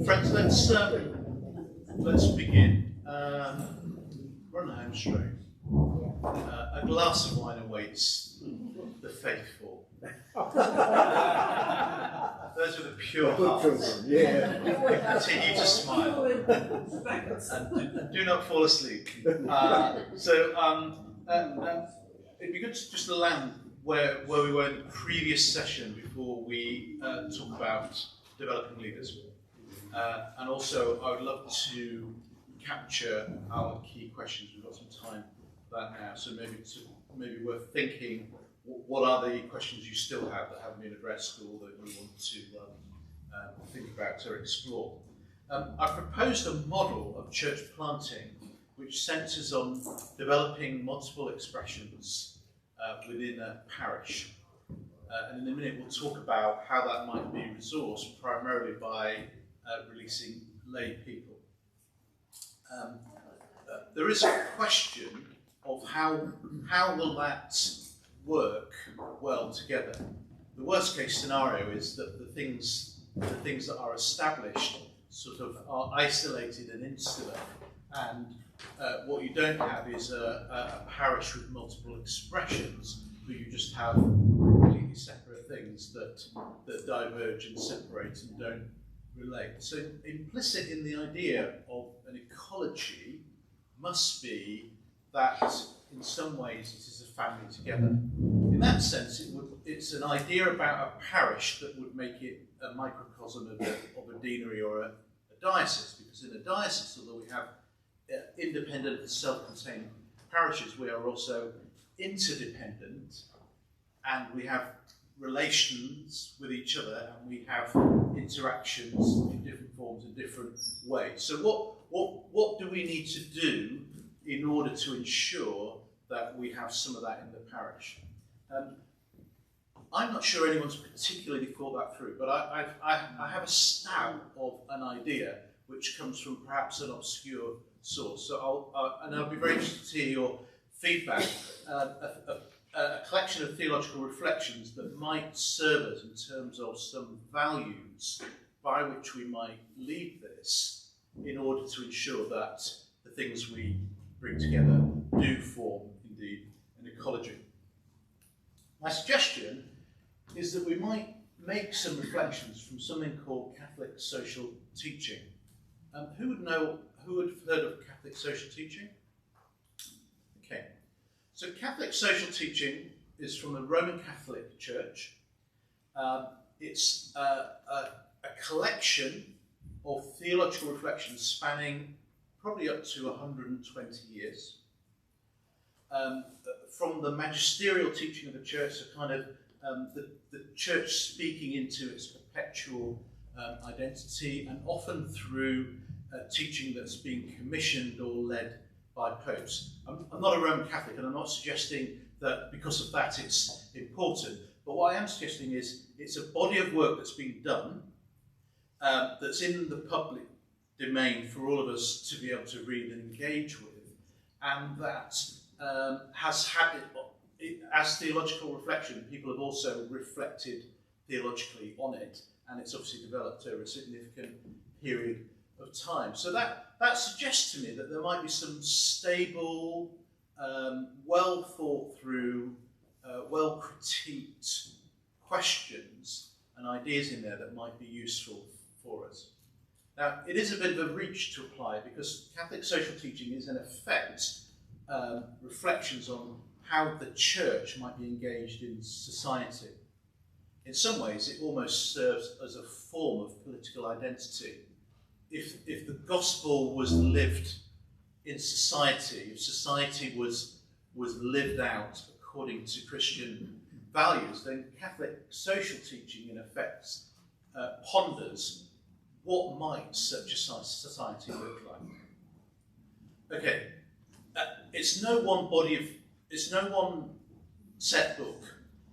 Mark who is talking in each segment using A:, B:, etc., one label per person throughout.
A: Friends, let's begin. Run home straight. A glass of wine awaits the faithful. Those with a pure hearts. Continue to smile and do not fall asleep. It'd be good to just land where we were in the previous session before we talk about developing leaders. And also, I would love to capture our key questions. We've got some time for that now, so maybe worth thinking. What are the questions you still have that haven't been addressed, or that you want to think about or explore? I've proposed a model of church planting which centres on developing multiple expressions within a parish. And in a minute we'll talk about how that might be resourced, primarily by releasing lay people. There is a question of how will that work well together. The worst case scenario is that the things that are established sort of are isolated and insular, and what you don't have is a parish with multiple expressions, but you just have completely separate things that diverge and separate and don't relate. So implicit in the idea of an ecology must be that in some ways it is a family together. In that sense, it's an idea about a parish that would make it a microcosm of a deanery or a diocese, because in a diocese, although we have independent and self-contained parishes, we are also interdependent, and we have relations with each other, and we have interactions in different forms in different ways. So what do we need to do in order to ensure that we have some of that in the parish? I'm not sure anyone's particularly thought that through, but I have a stab of an idea which comes from perhaps an obscure source. So I'll be very interested to hear your feedback. A collection of theological reflections that might serve us in terms of some values by which we might lead this in order to ensure that the things we bring together do form, indeed, an ecology. My suggestion is that we might make some reflections from something called Catholic social teaching. Who would have heard of Catholic social teaching? Okay. So Catholic social teaching is from the Roman Catholic Church. It's a collection of theological reflections spanning probably up to 120 years. From the magisterial teaching of the Church, so kind of the Church speaking into its perpetual identity, and often through teaching that's being commissioned or led by popes. I'm not a Roman Catholic, and I'm not suggesting that because of that it's important, but what I am suggesting is it's a body of work that's been done, that's in the public domain for all of us to be able to read and engage with, and that has had it as theological reflection. People have also reflected theologically on it, and it's obviously developed over a significant period of time. So that suggests to me that there might be some stable, well thought through, well critiqued questions and ideas in there that might be useful for us. Now, it is a bit of a reach to apply, because Catholic social teaching is in effect reflections on how the Church might be engaged in society. In some ways, it almost serves as a form of political identity. If the gospel was lived in society, if society was lived out according to Christian values, then Catholic social teaching in effect ponders what might such a society look like. Okay, it's no one set book,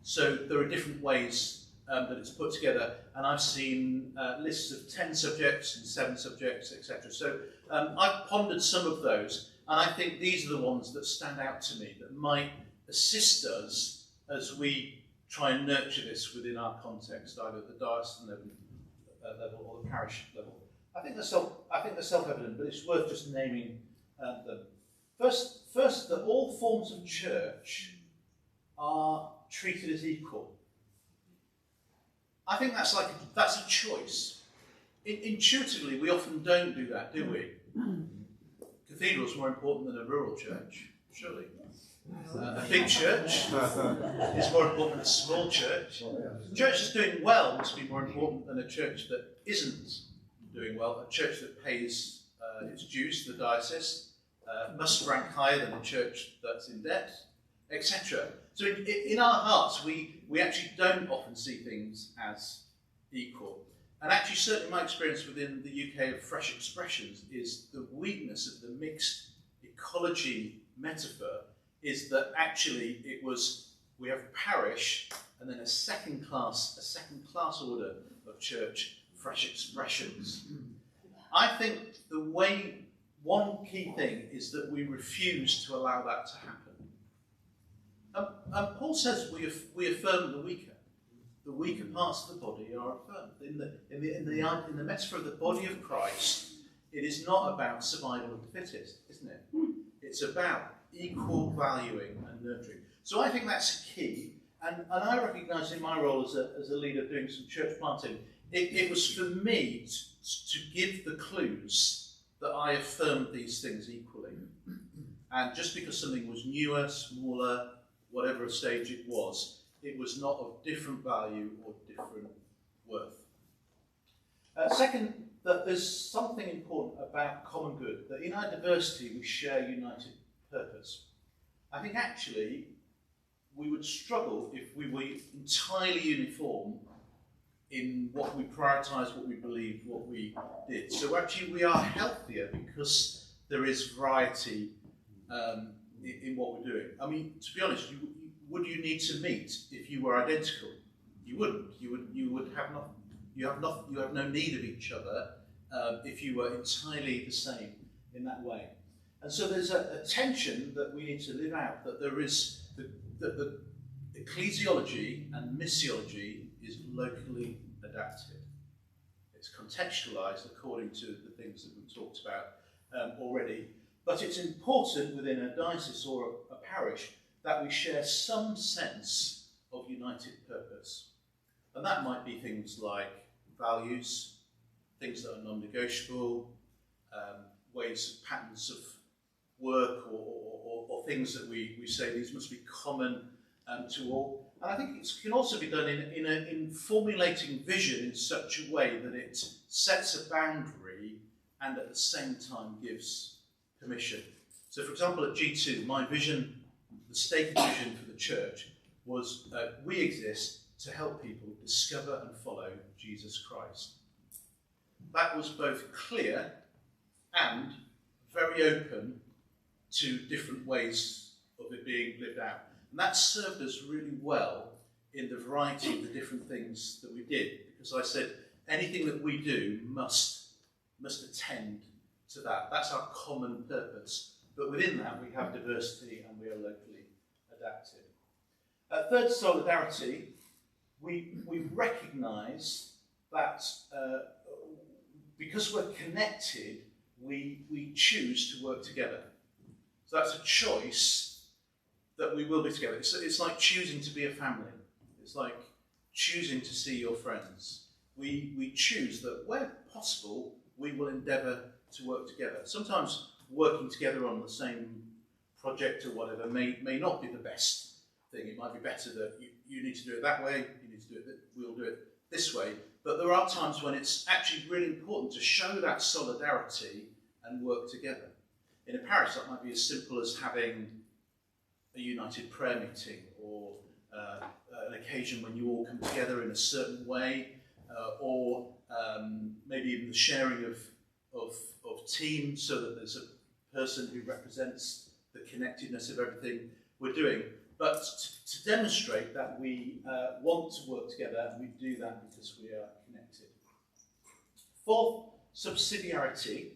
A: so there are different ways that it's put together, and I've seen lists of 10 subjects and 7 subjects, etc. So I've pondered some of those, and I think these are the ones that stand out to me that might assist us as we try and nurture this within our context, either at the diocesan level or the parish level. I think they're self-evident, but it's worth just naming them. First, that all forms of church are treated as equal. I think that's a choice. Intuitively, we often don't do that, do we? Cathedral's more important than a rural church, surely. A big church is more important than a small church. A church that's doing well must be more important than a church that isn't doing well. A church that pays its dues to the diocese must rank higher than a church that's in debt, etc. So in our hearts, we actually don't often see things as equal. And actually, certainly my experience within the UK of fresh expressions is the weakness of the mixed ecology metaphor is that actually we have parish and then a second class order of church, fresh expressions. I think one key thing is that we refuse to allow that to happen. And Paul says we affirm the weaker. The weaker parts of the body are affirmed. In the metaphor of the body of Christ, it is not about survival of the fittest, isn't it? It's about equal valuing and nurturing. So I think that's key. And I recognise in my role as a leader doing some church planting, it was for me to give the clues that I affirmed these things equally. And just because something was newer, smaller, whatever stage it was not of different value or different worth. Second, that there's something important about common good, that in our diversity we share united purpose. I think actually we would struggle if we were entirely uniform in what we prioritise, what we believe, what we did. So actually we are healthier because there is variety in what we're doing. I mean, to be honest, would you need to meet if you were identical? You wouldn't. You have no need of each other if you were entirely the same in that way. And so there's a tension that we need to live out, that there is the ecclesiology and missiology is locally adapted. It's contextualised according to the things that we've talked about already. But it's important within a diocese or a parish that we share some sense of united purpose. And that might be things like values, things that are non-negotiable, patterns of work or things that we say these must be common to all. And I think it can also be done in formulating vision in such a way that it sets a boundary and at the same time gives permission. So for example, at G2, my vision, the stated vision for the church was we exist to help people discover and follow Jesus Christ. That was both clear and very open to different ways of it being lived out. And that served us really well in the variety of the different things that we did, because I said anything that we do must attend to that. That's our common purpose. But within that, we have diversity and we are locally adapted. Third, solidarity. We recognise that because we're connected, we choose to work together. So that's a choice that we will be together. It's like choosing to be a family. It's like choosing to see your friends. We choose that where possible, we will endeavour to work together. Sometimes working together on the same project or whatever may not be the best thing. It might be better that you need to do it that way, you need to do it, we'll do it this way. But there are times when it's actually really important to show that solidarity and work together. In a parish, that might be as simple as having a united prayer meeting or an occasion when you all come together in a certain way, or maybe even the sharing of teams so that there's a person who represents the connectedness of everything we're doing. But to demonstrate that we want to work together, and we do that because we are connected. Fourth, subsidiarity.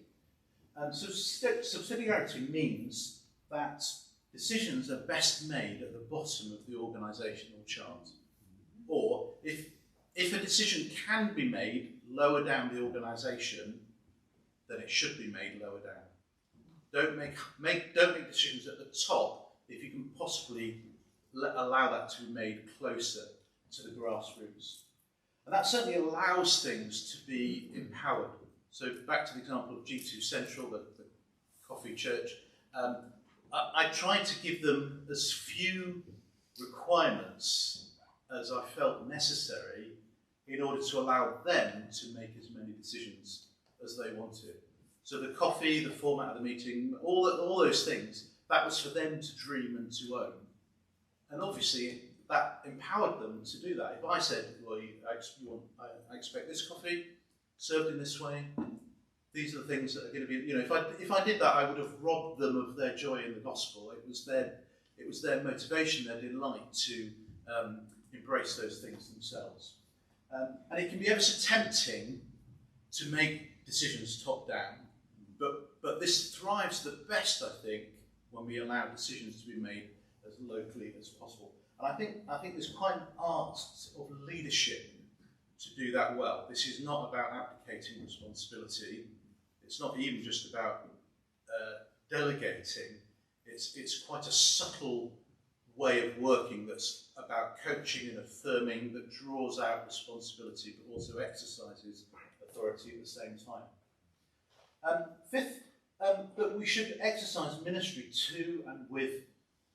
A: Subsidiarity means that decisions are best made at the bottom of the organisational chart. Or if a decision can be made lower down the organisation, then it should be made lower down. Don't make decisions at the top if you can possibly allow that to be made closer to the grassroots. And that certainly allows things to be empowered. So back to the example of G2 Central, the coffee church, I tried to give them as few requirements as I felt necessary in order to allow them to make as many decisions as they wanted. So the coffee, the format of the meeting, all those things, that was for them to dream and to own. And obviously that empowered them to do that. If I said, well, I expect this coffee served in this way, these are the things that are going to be, if I did that, I would have robbed them of their joy in the gospel. It was their motivation, their delight to embrace those things themselves. And it can be ever so tempting to make decisions top down, but this thrives the best, I think, when we allow decisions to be made as locally as possible. And I think there's quite an art of leadership to do that well. This is not about abdicating responsibility. It's not even just about delegating. It's quite a subtle way of working that's about coaching and affirming, that draws out responsibility but also exercises authority at the same time. Fifth, that we should exercise ministry to and with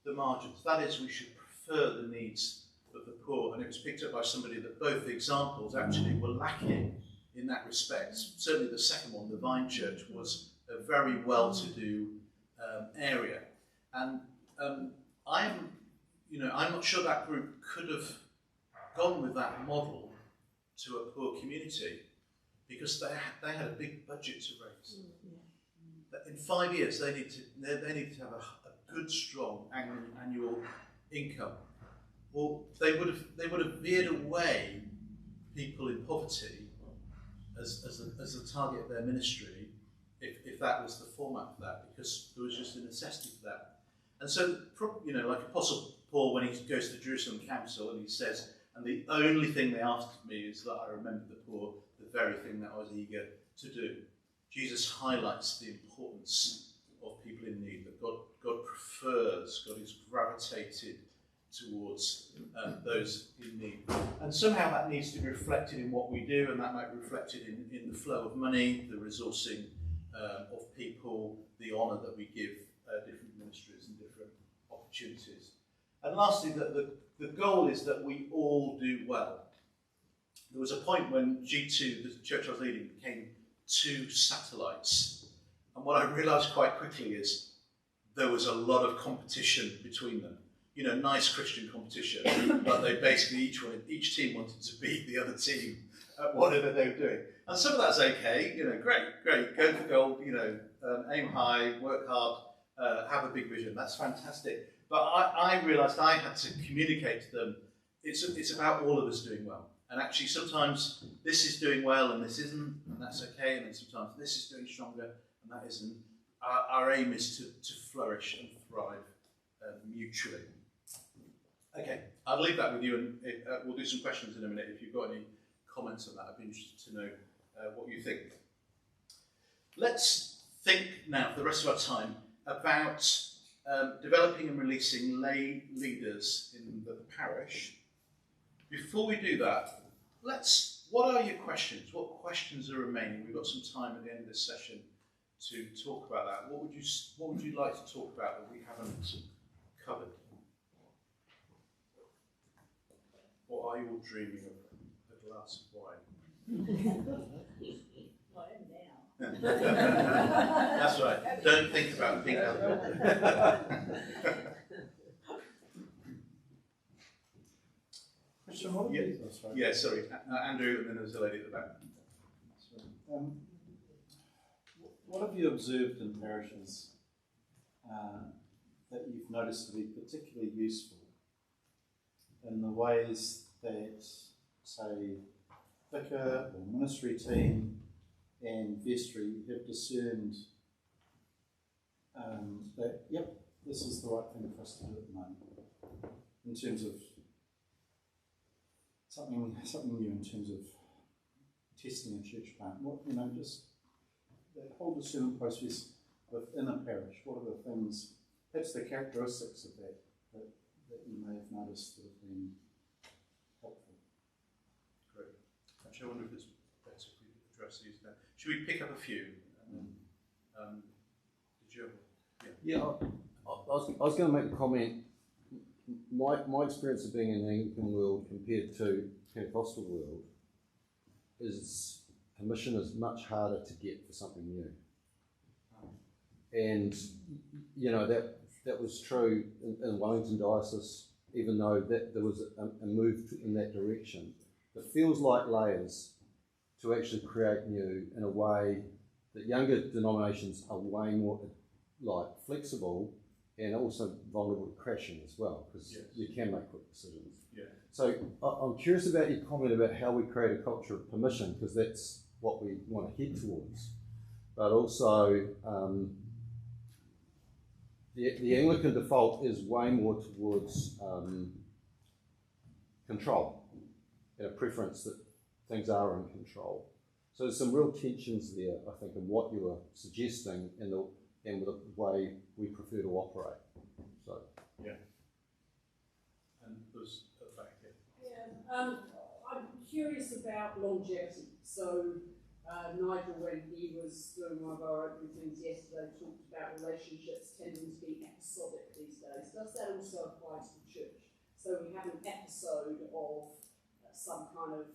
A: the margins. That is, we should prefer the needs of the poor. And it was picked up by somebody that both the examples actually were lacking in that respect. Certainly the second one, the Vine Church, was a very well-to-do area. And I'm not sure that group could have gone with that model to a poor community because they had a big budget to raise. In 5 years, they needed to have a good, strong annual income. Well, they would have veered away people in poverty as the target of their ministry if that was the format for that, because there was just a necessity for that. And so, like Apostle Paul, when he goes to the Jerusalem Council and he says, and the only thing they asked of me is that I remember the poor, the very thing that I was eager to do. Jesus highlights the importance of people in need, that God prefers, God is gravitated towards those in need. And somehow that needs to be reflected in what we do, and that might be reflected in the flow of money, the resourcing of people, the honour that we give different ministries and different opportunities. And lastly, the goal is that we all do well. There was a point when G2, the church I was leading, became 2 satellites. And what I realised quite quickly is there was a lot of competition between them. Nice Christian competition, but they basically, each team wanted to beat the other team at whatever they were doing. And some of that's okay, great, go for gold, aim high, work hard, have a big vision, that's fantastic. But I realised I had to communicate to them, it's about all of us doing well. And actually sometimes this is doing well and this isn't, and that's okay, and then sometimes this is doing stronger and that isn't. Our aim is to flourish and thrive mutually. Okay, I'll leave that with you, and we'll do some questions in a minute. If you've got any comments on that, I'd be interested to know what you think. Let's think now, for the rest of our time, about developing and releasing lay leaders in the parish. Before we do that, what are your questions? What questions are remaining? We've got some time at the end of this session to talk about that. What would you like to talk about that we haven't covered? Or are you all dreaming of a glass of wine?
B: I am now.
A: That's right. Don't think about pink alcohol.
C: Christian, what
A: Yeah. Yeah, sorry. Andrew, and then there's a lady at the back.
C: What have you observed in parishes that you've noticed to be particularly useful in the ways that, say, vicar or ministry team and vestry have discerned that, yep, this is the right thing for us to do at the moment, in terms of something new in terms of testing a church plant? What, just that whole discernment process within a parish, what are the things, perhaps the characteristics of that you may have noticed that have been helpful?
A: Great. Actually, I wonder if it's better if we address these now. Should we pick up a few? And then, did you?
D: Yeah, I was going to make a comment. My experience of being in the Anglican world compared to Pentecostal world is permission is much harder to get for something new. And, you know, that was true in Wellington Diocese, even though that there was a move in that direction. It feels like layers to actually create new in a way that younger denominations are way more like flexible and also vulnerable to crashing as well, because you can make quick decisions.
A: Yeah.
D: So I'm curious about your comment about how we create a culture of permission, because that's what we want to head towards. But also, the Anglican default is way more towards control, and a preference that things are in control. So there's some real tensions there, I think, in what you were suggesting and the way we prefer to operate. So
A: yeah. And there's a fact here.
B: Yeah, I'm curious about longevity. So Nigel, when he was doing one of our opening things yesterday, talked about relationships tending to be episodic these days. Does that also apply to the church? So we have an episode of some kind of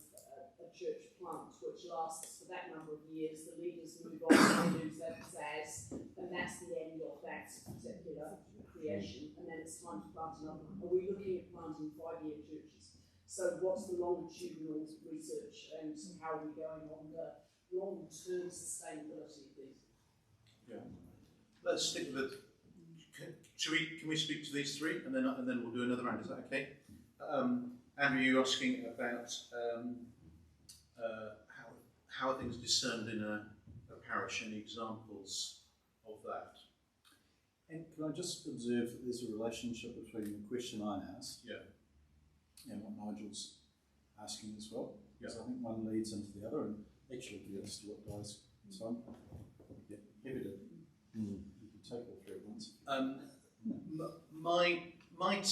B: a church plant which lasts for that number of years. The leaders move on, they lose their pizzazz, and that's the end of that particular creation. And then it's time to plant another one. Are we looking at planting 5-year churches? So what's the longitudinal research, and how are we going on the long-term sustainability of these?
A: Yeah. Let's stick with it. Can we speak to these three, and then we'll do another round? Is that okay? Andrew, you're asking about how are things discerned in a parish? Any examples of that?
C: And can I just observe that there's a relationship between the question I asked and what Nigel's asking as well? Because I think one leads into the other and actually leads to what Di's. So I'm happy to you can take all three at once.
A: My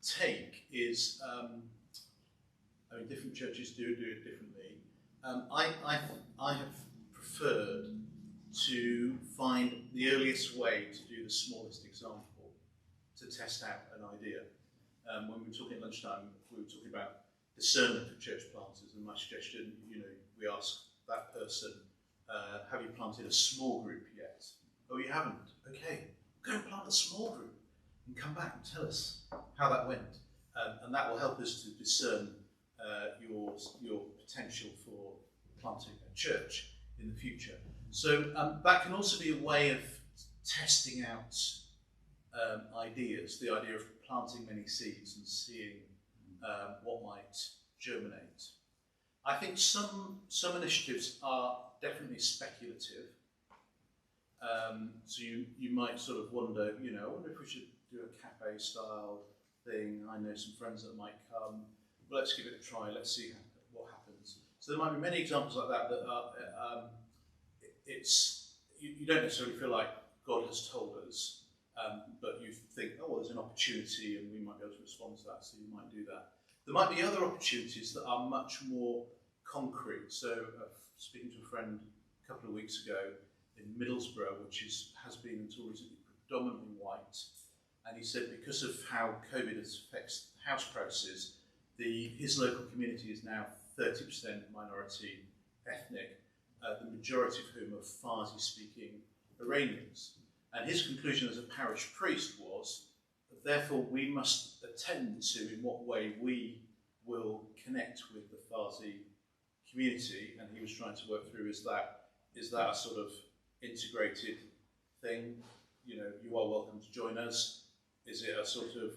A: take is, I mean, different churches do it differently. I have preferred to find the earliest way to do the smallest example to test out an idea. When we were talking at lunchtime, we were talking about discernment for church planters, and my suggestion, we ask that person, have you planted a small group yet? Oh, you haven't? Okay, go and plant a small group and come back and tell us how that went. And that will help us to discern your potential for planting a church in the future. So that can also be a way of testing out ideas, the idea of planting many seeds and seeing what might germinate. I think some initiatives are definitely speculative. So you might sort of wonder, I wonder if we should do a cafe style thing. I know some friends that might come. Well, let's give it a try. Let's see what happens. So there might be many examples like that are, you don't necessarily feel like God has told us, but you think, oh, well, there's an opportunity and we might be able to respond to that, so you might do that. There might be other opportunities that are much more concrete. So speaking to a friend a couple of weeks ago in Middlesbrough, which has been until recently predominantly white, and he said because of how COVID affects house prices, his local community is now 30% minority ethnic, the majority of whom are Farsi-speaking Iranians. And his conclusion as a parish priest was that therefore we must attend to in what way we will connect with the Farsi community. And he was trying to work through, is that a sort of integrated thing? You are welcome to join us. Is it a sort of,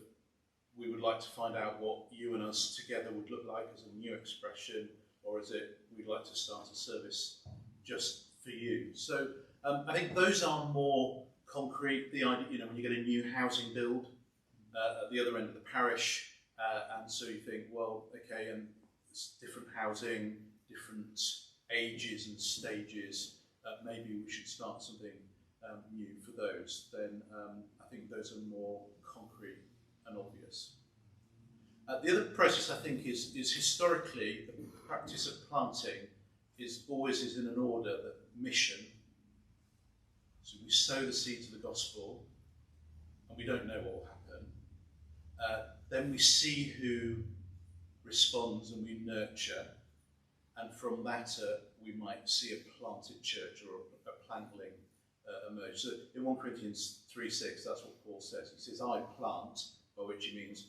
A: we would like to find out what you and us together would look like as a new expression, or is it we'd like to start a service just for you? So I think those are more concrete. The idea, when you get a new housing build at the other end of the parish, and so you think, well, okay, and it's different housing, different ages and stages, maybe we should start something new for those, then I think those are more concrete and obvious. The other process, I think, is historically the practice of planting is always in an order that mission. So we sow the seeds of the gospel, and we don't know what will happen. Then we see who responds, and we nurture, and from that we might see a planted church or a plantling emerge. So in 1 Corinthians 3:6, that's what Paul says. He says, "I plant," by which he means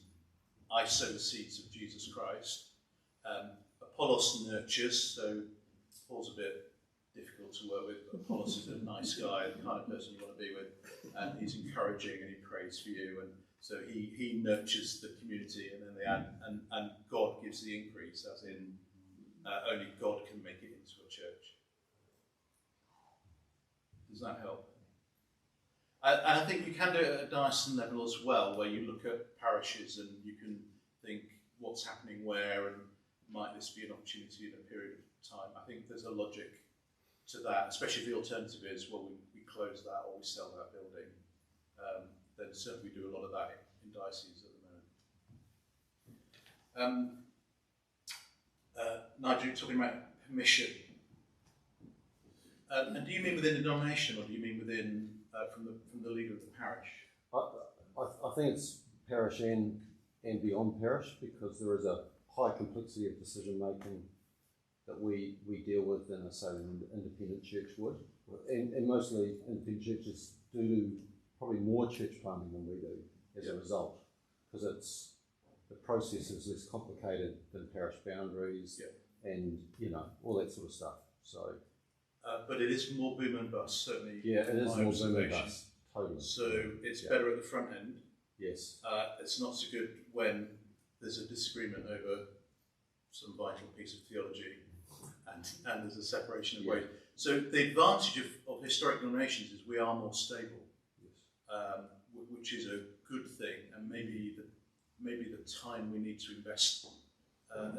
A: I sow the seeds of Jesus Christ. Apollos nurtures, so Paul's a bit difficult to work with, but Apollos is a nice guy, the kind of person you want to be with, and he's encouraging and he prays for you, and so he nurtures the community, and then and God gives the increase, as in only God can make it into a church. Does that help? And I think you can do it at a diocesan level as well, where you look at parishes and you can think what's happening where, and might this be an opportunity in a period of time. I think there's a logic to that, especially if the alternative is, well, we close that or we sell that building. Then certainly we do a lot of that in dioceses at the moment. Nigel, you're talking about permission. And do you mean within the denomination, or do you mean within from the leader of the parish?
D: I think it's parish and beyond parish, because there is a high complexity of decision making that we deal with in, say, an independent church would. And mostly independent churches do probably more church planting than we do as a result, because the process is less complicated than parish boundaries and all that sort of stuff. So,
A: but it is more boom and bust, certainly.
D: Yeah, it is more boom and bust. Totally.
A: So it's better at the front end.
D: Yes.
A: It's not so good when there's a disagreement over some vital piece of theology, and there's a separation of ways. So the advantage of historic denominations is we are more stable, which is a good thing, and maybe the time we need to invest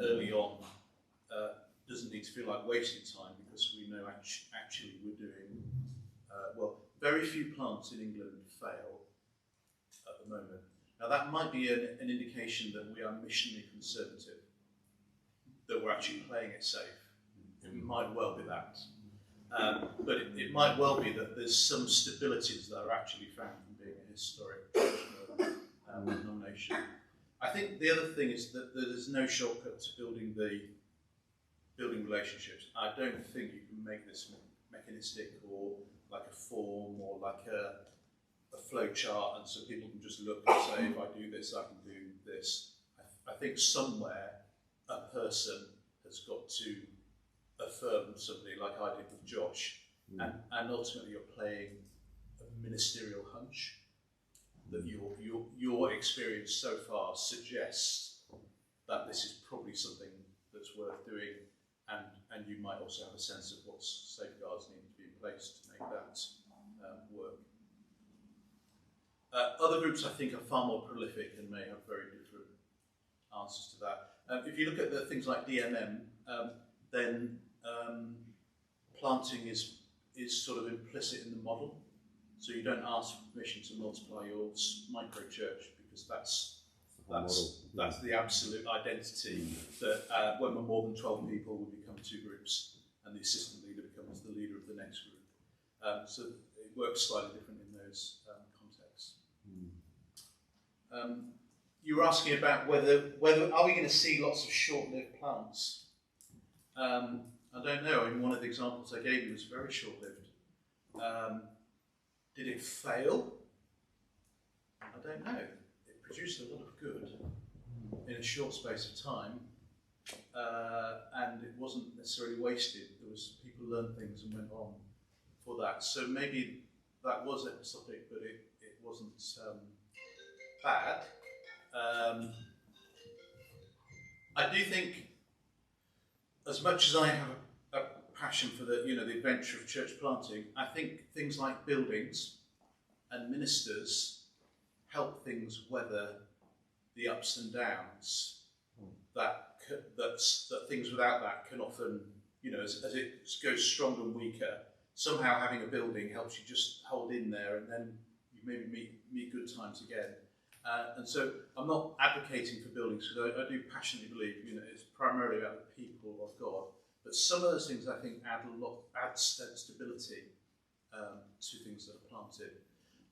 A: early on doesn't need to feel like wasted time, because we know actually we're doing well. Very few plants in England fail at the moment. Now that might be an indication that we are missionally conservative, that we're actually playing it safe. It might well be that. But it might well be that there's some stabilities that are actually found from being a historic denomination. I think the other thing is that there's no shortcut to building relationships. I don't think you can make this mechanistic or like a form or like a flow chart, and so people can just look and say, if I do this, I can do this. I think somewhere a person has got to affirm somebody, like I did with Josh, and ultimately you're playing a ministerial hunch that your experience so far suggests that this is probably something that's worth doing, and you might also have a sense of what safeguards need to be in place to make that work. Other groups, I think, are far more prolific and may have very different answers to that. If you look at the things like DMM, then planting is sort of implicit in the model. So you don't ask for permission to multiply your micro church, because that's the absolute identity that when we're more than 12 people, we become two groups, and the assistant leader becomes the leader of the next group. So it works slightly different in those contexts. You were asking about whether are we going to see lots of short-lived plants? I don't know. I mean, one of the examples I gave you was very short-lived. Did it fail? I don't know. It produced a lot of good in a short space of time, and it wasn't necessarily wasted. There was people learned things and went on for that. So maybe that was episodic, but it wasn't bad. I do think, as much as I have a passion for the adventure of church planting, I think things like buildings and ministers help things weather the ups and downs that things without that can often, as it goes stronger and weaker. somehow having a building helps you just hold in there, and then you maybe meet good times again. And so I'm not advocating for buildings, because I do passionately believe, it's primarily about the people of God. But some of those things I think add stability to things that are planted.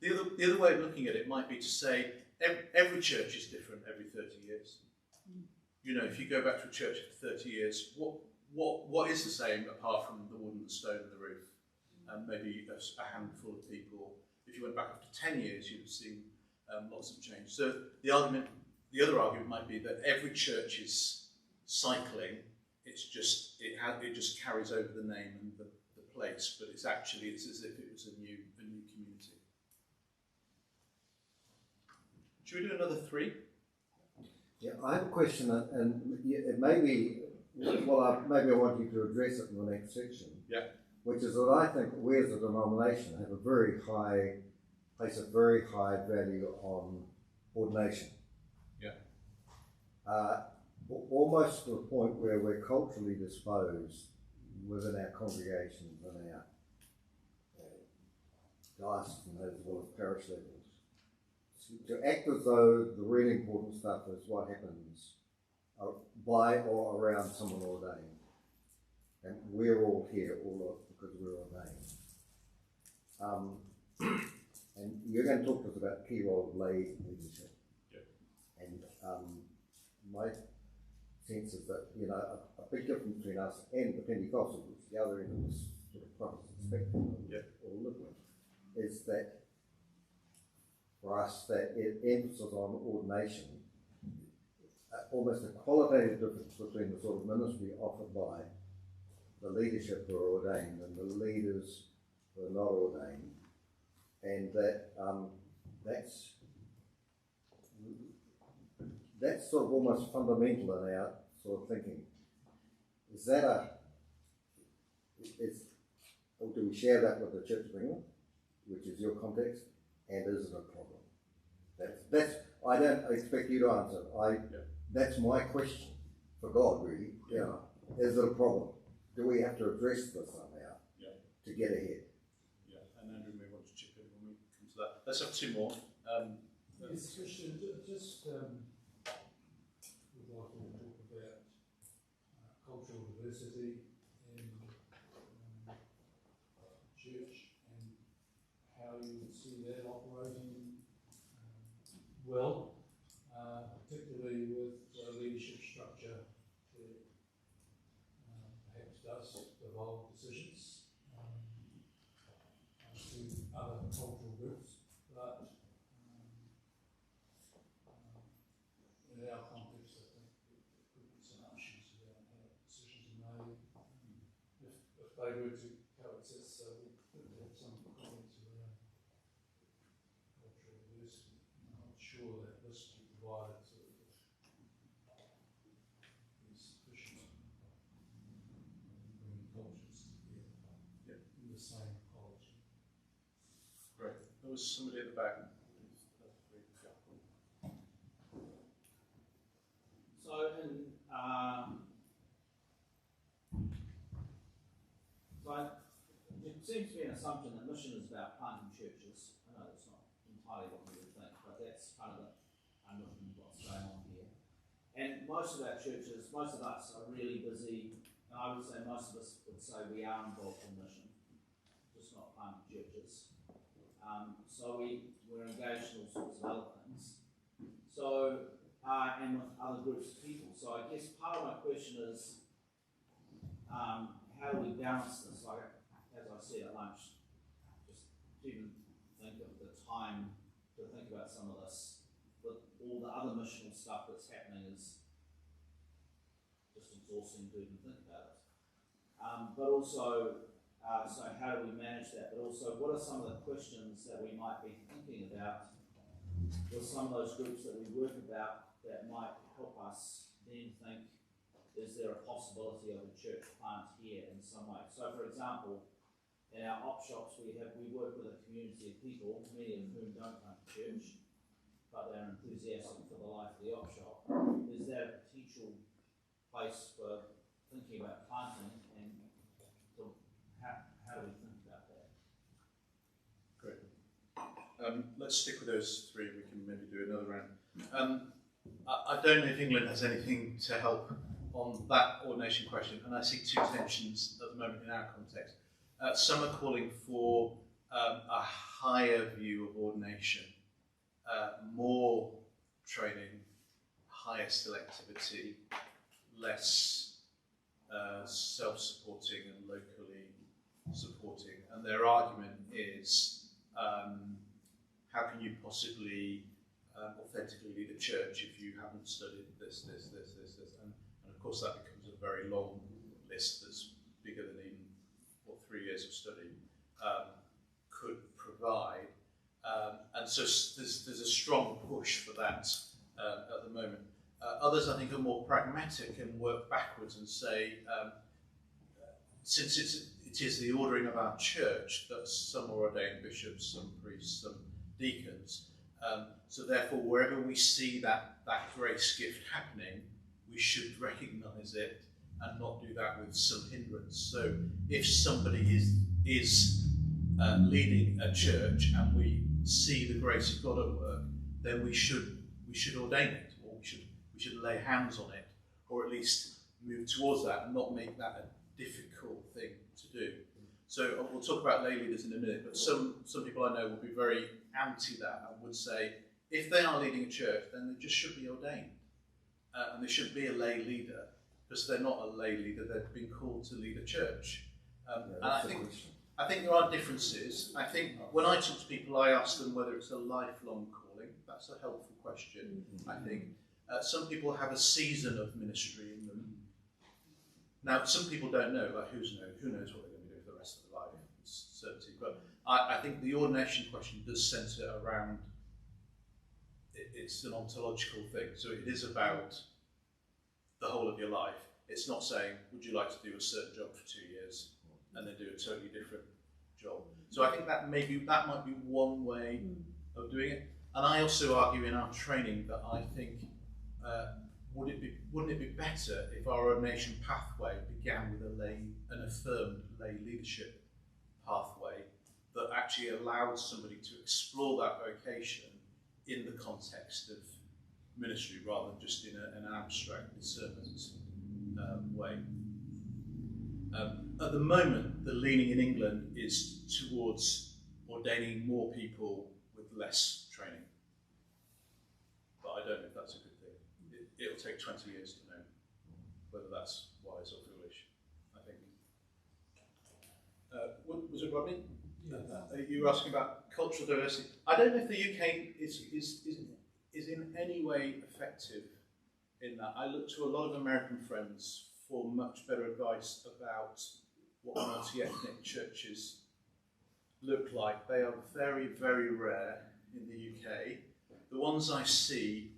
A: The other way of looking at it might be to say every church is different every 30 years. If you go back to a church for 30 years, what is the same apart from the wood and the stone and the roof, and maybe a handful of people? If you went back after 10 years, you'd have seen lots of change. So the other argument might be that every church is cycling. It just carries over the name and the place, but it's as if it was a new community. Should we do another 3?
D: Yeah, I have a question, and it may be, maybe I want you to address it in the next section.
A: Yeah.
D: Which is that I think we as a denomination place a very high value on ordination.
A: Yeah.
D: Almost to the point where we're culturally disposed within our congregations and our dioceses as well as parish levels to act as though the really important stuff is what happens by or around someone ordained. And we're all here because we're ordained. And you're going to talk to us about the key role of lay leadership.
A: Yeah.
D: And my sense is that, a big difference between us and the Pentecostals, which is the other end of this sort of Protestant spectrum or live with, is that for us, that emphasis on ordination, almost a qualitative difference between the sort of ministry offered by the leadership who are ordained and the leaders who are not ordained, and that's sort of almost fundamental in our sort of thinking. Is that or do we share that with the Church of England, which is your context, and is it a problem? That's I don't expect you to answer. That's my question for God, really. Yeah. Is it a problem? Do we have to address this somehow to get ahead?
A: Yeah, and Andrew may want to chip in when we come to that. Let's have 2 more.
E: Yes, Christian, just would like to talk about cultural diversity in church and how you would see that operating well, particularly with leadership structure that perhaps does devolve decisions to other cultural groups, but in our context, I think there could be some issues around how decisions are made. If they were to coexist, so we could have some comments around cultural diversity. I'm not sure that this would provide sort of is sufficient bringing cultures together in the same college.
A: Great. There was somebody at the back.
F: It seems to be an assumption that mission is about planting churches. I know that's not entirely what we would think, but that's kind of the underpinning of what's going on here. And most of our churches, most of us are really busy, and I would say most of us would say we are involved in mission, just not planting churches. So we're engaged in all sorts of other things. So, and with other groups of people. So I guess part of my question is, how do we balance this? Like, as I said at lunch, just even think of the time to think about some of this. But all the other missional stuff that's happening is just exhausting to even think about it. But also, so how do we manage that? But also, what are some of the questions that we might be thinking about with some of those groups that we work about that might help us then think, is there a possibility of a church plant here in some way? So, for example, in our op shops, we work with a community of people, many of whom don't come to church, but they're enthusiastic for the life of the op shop. Is that a potential place for thinking about planting, and how do we think about
A: Let's stick with those three. We can maybe do another round. I don't know if England has anything to help on that ordination question, and I see two tensions at the moment in our context. Some are calling for a higher view of ordination, more training, higher selectivity, less self-supporting and locally supporting. And their argument is, how can you possibly authentically lead a church if you haven't studied this. And of course that becomes a very long list that's bigger than even what 3 years of study could provide. And so there's a strong push for that at the moment. Others, I think, are more pragmatic and work backwards and say, since it is the ordering of our church that some are ordained bishops, some priests, some deacons, so therefore wherever we see that grace gift happening, we should recognise it and not do that with some hindrance. So if somebody is leading a church and we see the grace of God at work, then we should ordain it, or we should lay hands on it, or at least move towards that and not make that a difficult thing to do. So we'll talk about lay leaders in a minute, but some people I know will be very anti that and would say if they are leading a church, then they just should be ordained, and they shouldn't be a lay leader because they're not a lay leader. They've been called to lead a church, and I think there are differences. I think when I talk to people, I ask them whether it's a lifelong calling. That's a helpful question. I think some people have a season of ministry in them. Now, some people don't know, like who knows what they're going to do for the rest of their life. It's certainty. But I think the ordination question does centre around, it's an ontological thing. So it is about the whole of your life. It's not saying, would you like to do a certain job for 2 years and then do a totally different job. So I think that might be one way of doing it. And I also argue in our training that I think, wouldn't it be better if our ordination pathway began with an affirmed lay leadership pathway that actually allowed somebody to explore that vocation in the context of ministry rather than just in an abstract discernment way. At the moment, the leaning in England is towards ordaining more people with less training. But I don't know if that's a good thing. It'll take 20 years to know whether that's wise or foolish, I think. Was it Rodney? Yes. You were asking about cultural diversity. I don't know if the UK is in any way effective in that. I look to a lot of American friends for much better advice about what multi-ethnic churches look like. They are very, very rare in the UK. The ones I see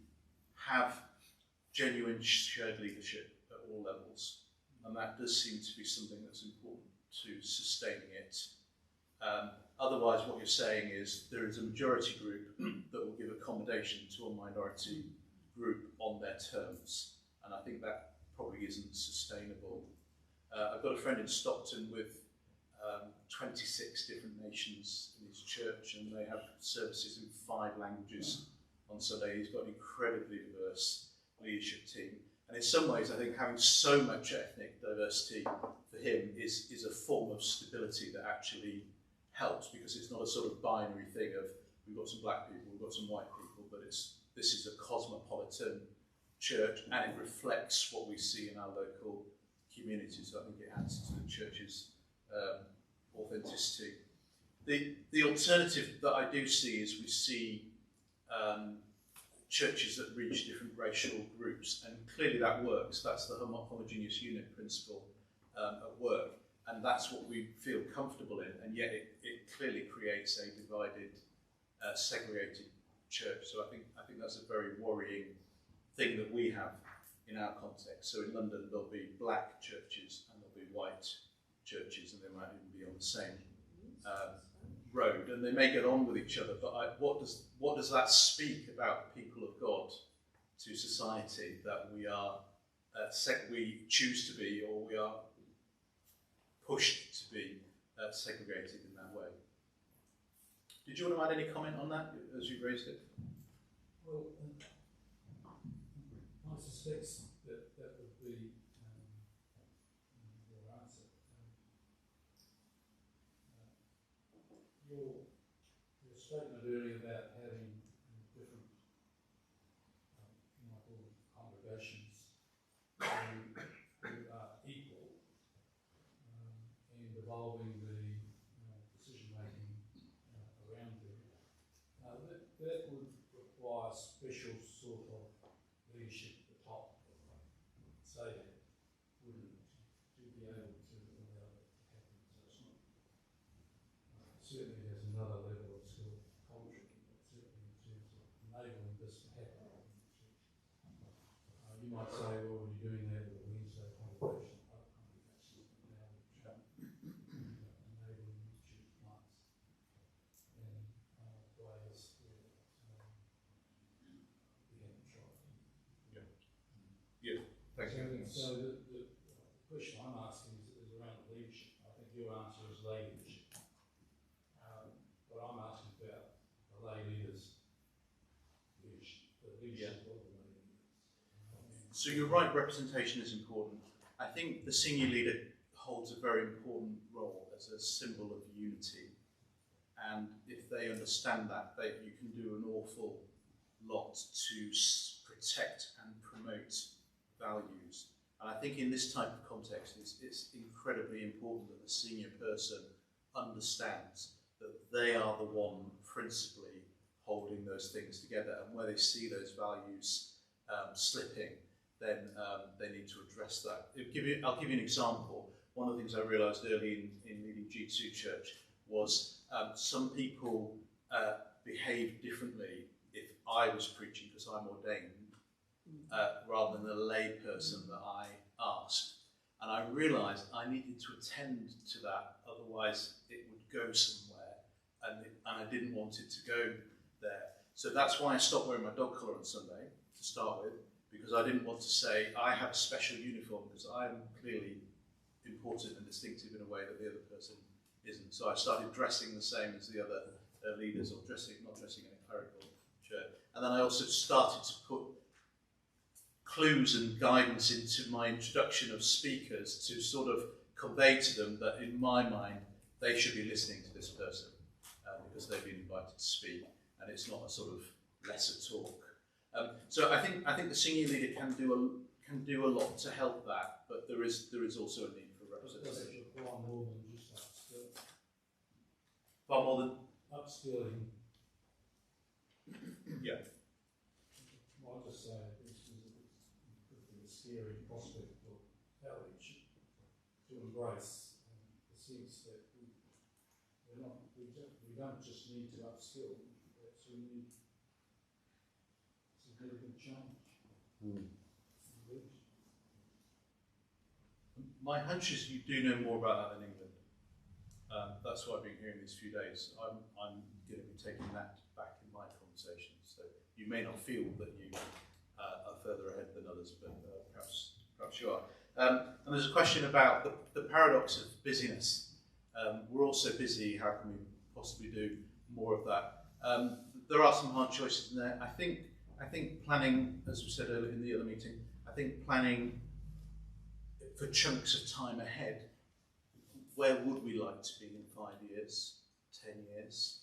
A: have genuine shared leadership at all levels, and that does seem to be something that's important to sustaining it. Otherwise, what you're saying is there is a majority group that will give accommodation to a minority group on their terms, and I think that probably isn't sustainable. I've got a friend in Stockton with 26 different nations in his church, and they have services in 5 languages on Sunday. He's got an incredibly diverse leadership team, and in some ways I think having so much ethnic diversity for him is a form of stability that actually helps, because it's not a sort of binary thing of we've got some black people, we've got some white people, but this is a cosmopolitan church, and it reflects what we see in our local community. So I think it adds to the church's authenticity. The alternative that I do see is we see churches that reach different racial groups, and clearly that works. That's the homogeneous unit principle at work, and that's what we feel comfortable in, and yet it clearly creates a divided, segregated church. So I think that's a very worrying thing that we have in our context. So in London there'll be black churches and there'll be white churches, and they might even be on the same road, and they may get on with each other, but what does that speak about the people of God to society, that we are we choose to be, or we are pushed to be segregated in that way? Did you want to add any comment on that as you raised it?
E: Well, I suspect that would be your answer. Your statement earlier about having different, you might call them congregations, who are equal and evolving the decision making around them. That would require special sort of leadership at the top, say that, wouldn't it, to be able to allow that to happen. So it's not, certainly there's another level of sort of culture, certainly in terms of enabling this to happen. You might say, well, we're doing that with a Wednesday congregation, other congregations, but now we're trying enabling church plants and ways where we haven't tried.
A: Yeah, thank you.
E: So the question I'm asking is around leadership. I think your answer is lay leadership. But I'm asking about the lay leaders' leadership, the leadership of the lay leaders.
A: So you're right, representation is important. I think the senior leader holds a very important role as a symbol of unity. And if they understand that, you can do an awful lot to protect and promote values. And I think in this type of context, it's incredibly important that the senior person understands that they are the one principally holding those things together, and where they see those values slipping, then they need to address that. I'll give you an example. One of the things I realised early in leading G2 Church was some people behave differently if I was preaching because I'm ordained, rather than the lay person that I asked. And I realised I needed to attend to that, otherwise it would go somewhere, and I didn't want it to go there. So that's why I stopped wearing my dog collar on Sunday, to start with, because I didn't want to say I have a special uniform, because I'm clearly important and distinctive in a way that the other person isn't. So I started dressing the same as the other leaders, or not dressing in a clerical shirt. And then I also started to put clues and guidance into my introduction of speakers to sort of convey to them that in my mind they should be listening to this person because they've been invited to speak, and it's not a sort of lesser talk. So I think the senior leader can do a lot to help that, but there is also a need for representation.
E: Does it require more than just upskilling?
A: Far more than
E: Upskilling.
A: yeah.
E: I'll just say this could be a scary prospect for outreach to embrace the sense that we don't just need to upskill, we need significant change.
A: My hunch is you do know more about that than England. That's what I've been hearing these few days. I'm going to be taking that back in my conversations. So you may not feel that you are further ahead than others, but perhaps you are. And there's a question about the paradox of busyness. We're all so busy, how can we possibly do more of that? There are some hard choices in there. I think planning, as we said earlier in the other meeting, I think planning for chunks of time ahead. Where would we like to be in 5 years, 10 years,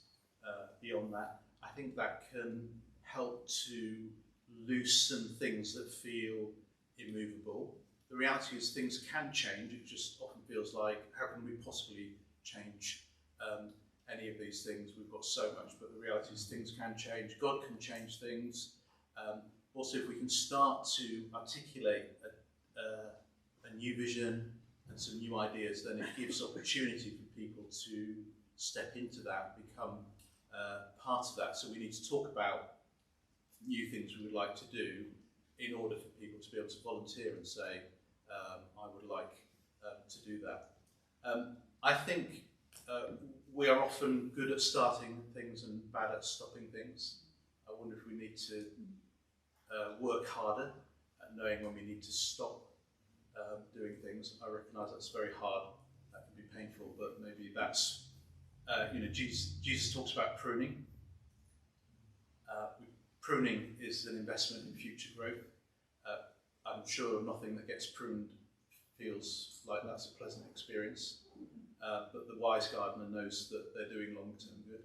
A: beyond that? I think that can help to loosen things that feel immovable. The reality is things can change. It just often feels like, how can we possibly change any of these things? We've got so much, but the reality is things can change. God can change things. Also, if we can start to articulate a new vision and some new ideas, then it gives opportunity for people to step into that, become part of that. So we need to talk about new things we would like to do in order for people to be able to volunteer and say, I would like to do that. I think we are often good at starting things and bad at stopping things. I wonder if we need to work harder at knowing when we need to stop doing things. I recognise that's very hard, that can be painful, but maybe that's Jesus talks about pruning. Pruning is an investment in future growth. I'm sure nothing that gets pruned feels like that's a pleasant experience, but the wise gardener knows that they're doing long-term good.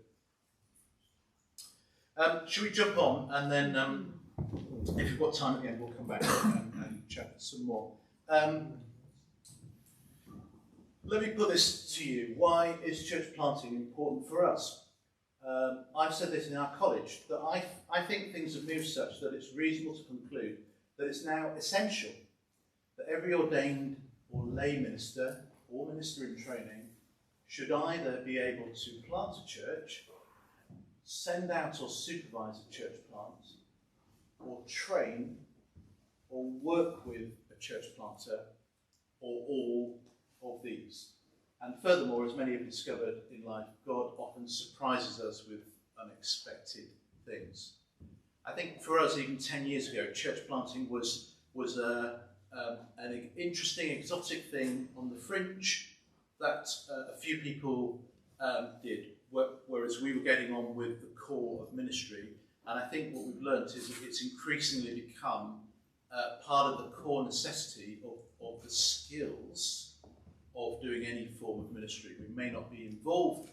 A: Should we jump on, and then if you've got time at the end, we'll come back and chat some more. Let me put this to you. Why is church planting important for us? I've said this in our college, that I think things have moved such that it's reasonable to conclude that it's now essential that every ordained or lay minister or minister in training should either be able to plant a church, send out or supervise a church plant, or train or work with a church planter, or all of these. And furthermore, as many have discovered in life, God often surprises us with unexpected things. I think for us, even 10 years ago, church planting was an interesting, exotic thing on the fringe that a few people did, whereas we were getting on with the core of ministry. And I think what we've learnt is that it's increasingly become part of the core necessity of the skills of doing any form of ministry. We may not be involved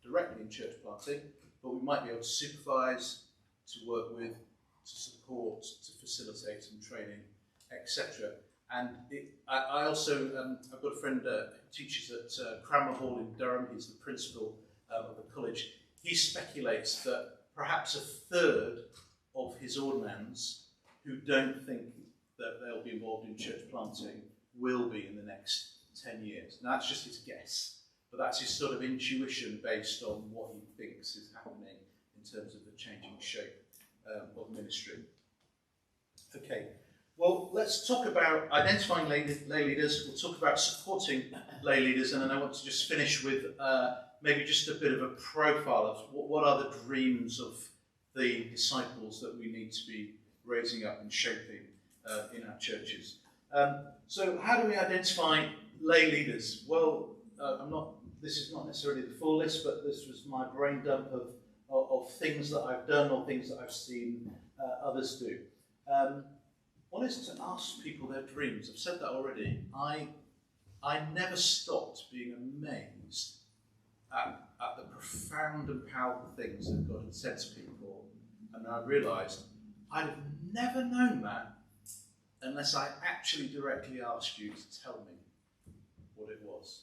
A: directly in church planting, but we might be able to supervise, to work with, to support, to facilitate some training, etc. And I also, I've got a friend who teaches at Cranmer Hall in Durham. He's the principal of the college. He speculates that perhaps a third of his ordinands who don't think that they'll be involved in church planting will be in the next 10 years. Now that's just his guess, but that's his sort of intuition based on what he thinks is happening in terms of the changing shape of ministry. Okay, well, let's talk about identifying lay leaders. We'll talk about supporting lay leaders, and then I want to just finish with maybe just a bit of a profile of what are the dreams of the disciples that we need to be raising up and shaping in our churches. So how do we identify lay leaders? Well, this is not necessarily the full list, but this was my brain dump of things that I've done or things that I've seen others do. One is to ask people their dreams. I've said that already. I never stopped being amazed at the profound and powerful things that God had said to people, and I realised I'd have never known that unless I actually directly asked you to tell me what it was.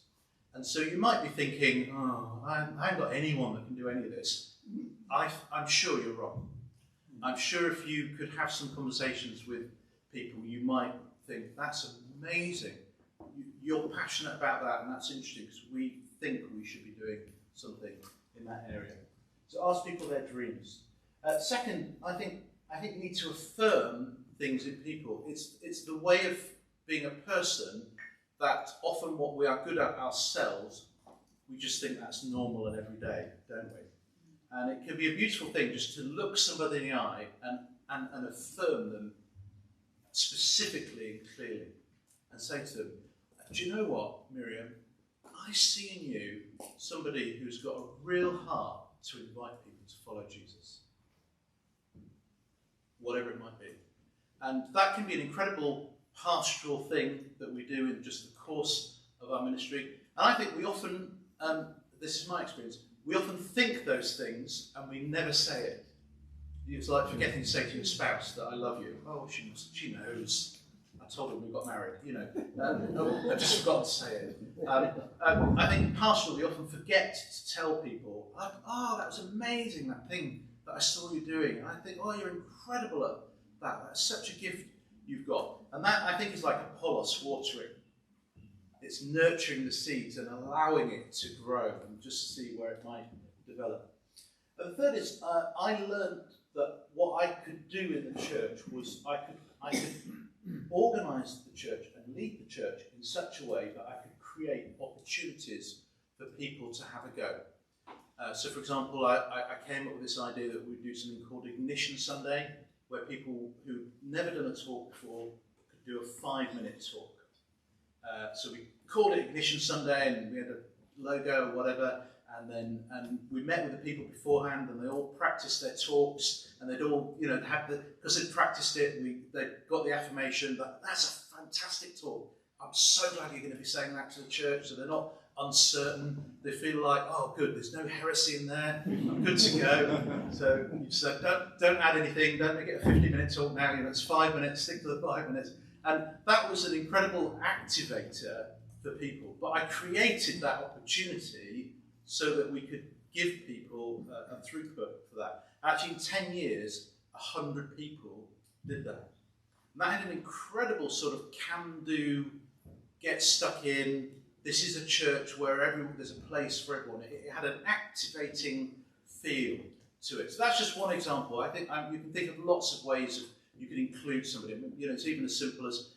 A: And so you might be thinking, oh, I haven't got anyone that can do any of this. I'm sure you're wrong. I'm sure if you could have some conversations with people, you might think, that's amazing. You're passionate about that, and that's interesting because we think we should be doing something in that area. So ask people their dreams. Second, I think you need to affirm things in people. It's the way of being a person that often what we are good at ourselves, we just think that's normal and everyday, don't we? And it can be a beautiful thing just to look somebody in the eye and affirm them specifically and clearly, and say to them, do you know what, Miriam? I see in you somebody who's got a real heart to invite people to follow Jesus. Whatever it might be. And that can be an incredible pastoral thing that we do in just the course of our ministry. And I think we often, this is my experience, we often think those things and we never say it. It's like forgetting to say to your spouse that I love you. Oh, she knows. I told her we got married, you know. I just forgot to say it. I think pastorally we often forget to tell people, oh, that was amazing, that thing that I saw you doing. And I think, oh, you're incredible at that. That's such a gift you've got. And that, I think, is like Apollos watering. It's nurturing the seeds and allowing it to grow and just see where it might develop. And the third is, I learned that what I could do in the church was I could organise the church and lead the church in such a way that I could create opportunities for people to have a go. So, for example, I came up with this idea that we'd do something called Ignition Sunday, where people who'd never done a talk before could do a 5-minute talk. So we called it Ignition Sunday, and we had a logo or whatever, and we met with the people beforehand, and they all practiced their talks, and they'd all, because they'd practiced it, they got the affirmation that that's a fantastic talk. I'm so glad you're going to be saying that to the church, so they're not uncertain. They feel like, oh, good, there's no heresy in there. I'm good to go. So you said, don't add anything. Don't make it a 50-minute talk now. It's 5 minutes. Stick to the 5 minutes. And that was an incredible activator for people. But I created that opportunity so that we could give people a throughput for that. Actually, in 10 years, 100 people did that. And that had an incredible sort of can-do, get stuck in. This is a church where there's a place for everyone. It had an activating feel to it. So that's just one example. I think you can think of lots of ways you could include somebody. It's even as simple as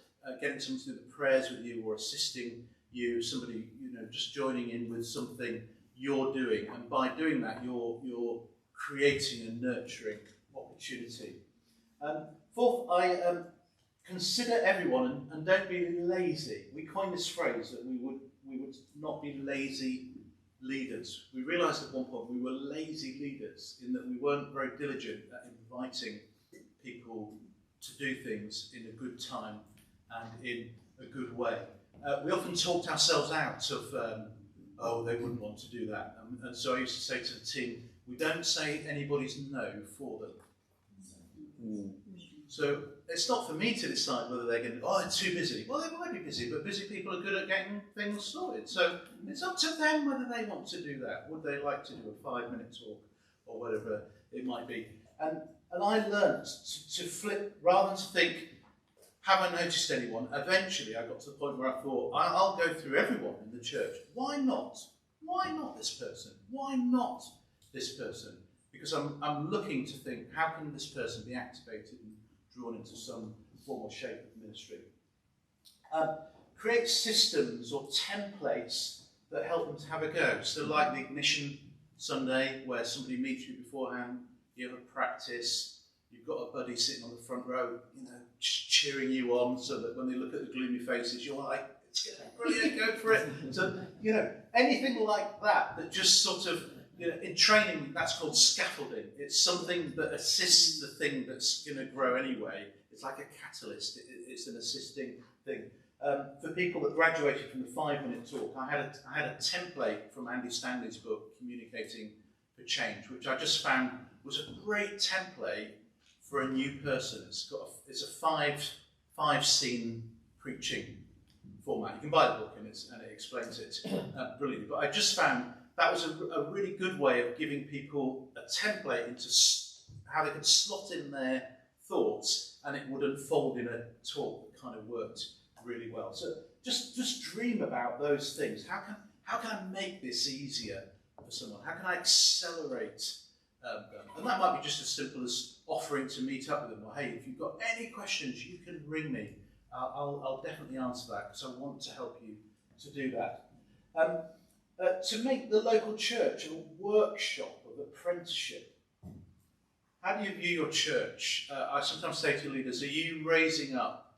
A: getting someone to do the prayers with you, or assisting you, somebody just joining in with something you're doing. And by doing that, you're creating a nurturing opportunity. Fourth, I consider everyone and don't be lazy. We coined this phrase that we would not be lazy leaders. We realised at one point we were lazy leaders in that we weren't very diligent at inviting people to do things in a good time and in a good way. We often talked ourselves out of, they wouldn't want to do that. And so I used to say to the team, we don't say anybody's no for them. So it's not for me to decide whether they're going to, they're too busy. Well, they might be busy, but busy people are good at getting things sorted. So it's up to them whether they want to do that. Would they like to do a 5-minute talk or whatever it might be? And I learned to flip, rather than to think, have I noticed anyone? Eventually I got to the point where I thought, I'll go through everyone in the church. Why not? Why not this person? Why not this person? Because I'm looking to think, how can this person be activated and drawn into some form or shape of ministry? Create systems or templates that help them to have a go. So like the Ignition Sunday, where somebody meets you beforehand, you have a practice, you've got a buddy sitting on the front row, cheering you on, so that when they look at the gloomy faces, you're like, it's brilliant, go for it. So, anything like that just sort of, in training, that's called scaffolding. It's something that assists the thing that's going to grow anyway. It's like a catalyst. It's an assisting thing. For people that graduated from the 5-minute talk, I had a template from Andy Stanley's book, Communicating for Change, which I just found was a great template for a new person. It's a five-scene preaching format. You can buy the book and it explains it brilliantly. But I just found that was a really good way of giving people a template into how they could slot in their thoughts, and it would unfold in a talk that kind of worked really well. So just dream about those things. How can I make this easier for someone? How can I accelerate them? And that might be just as simple as offering to meet up with them. Or, hey, if you've got any questions, you can ring me. I'll definitely answer that, because I want to help you to do that. To make the local church a workshop of apprenticeship. How do you view your church? I sometimes say to leaders, are you raising up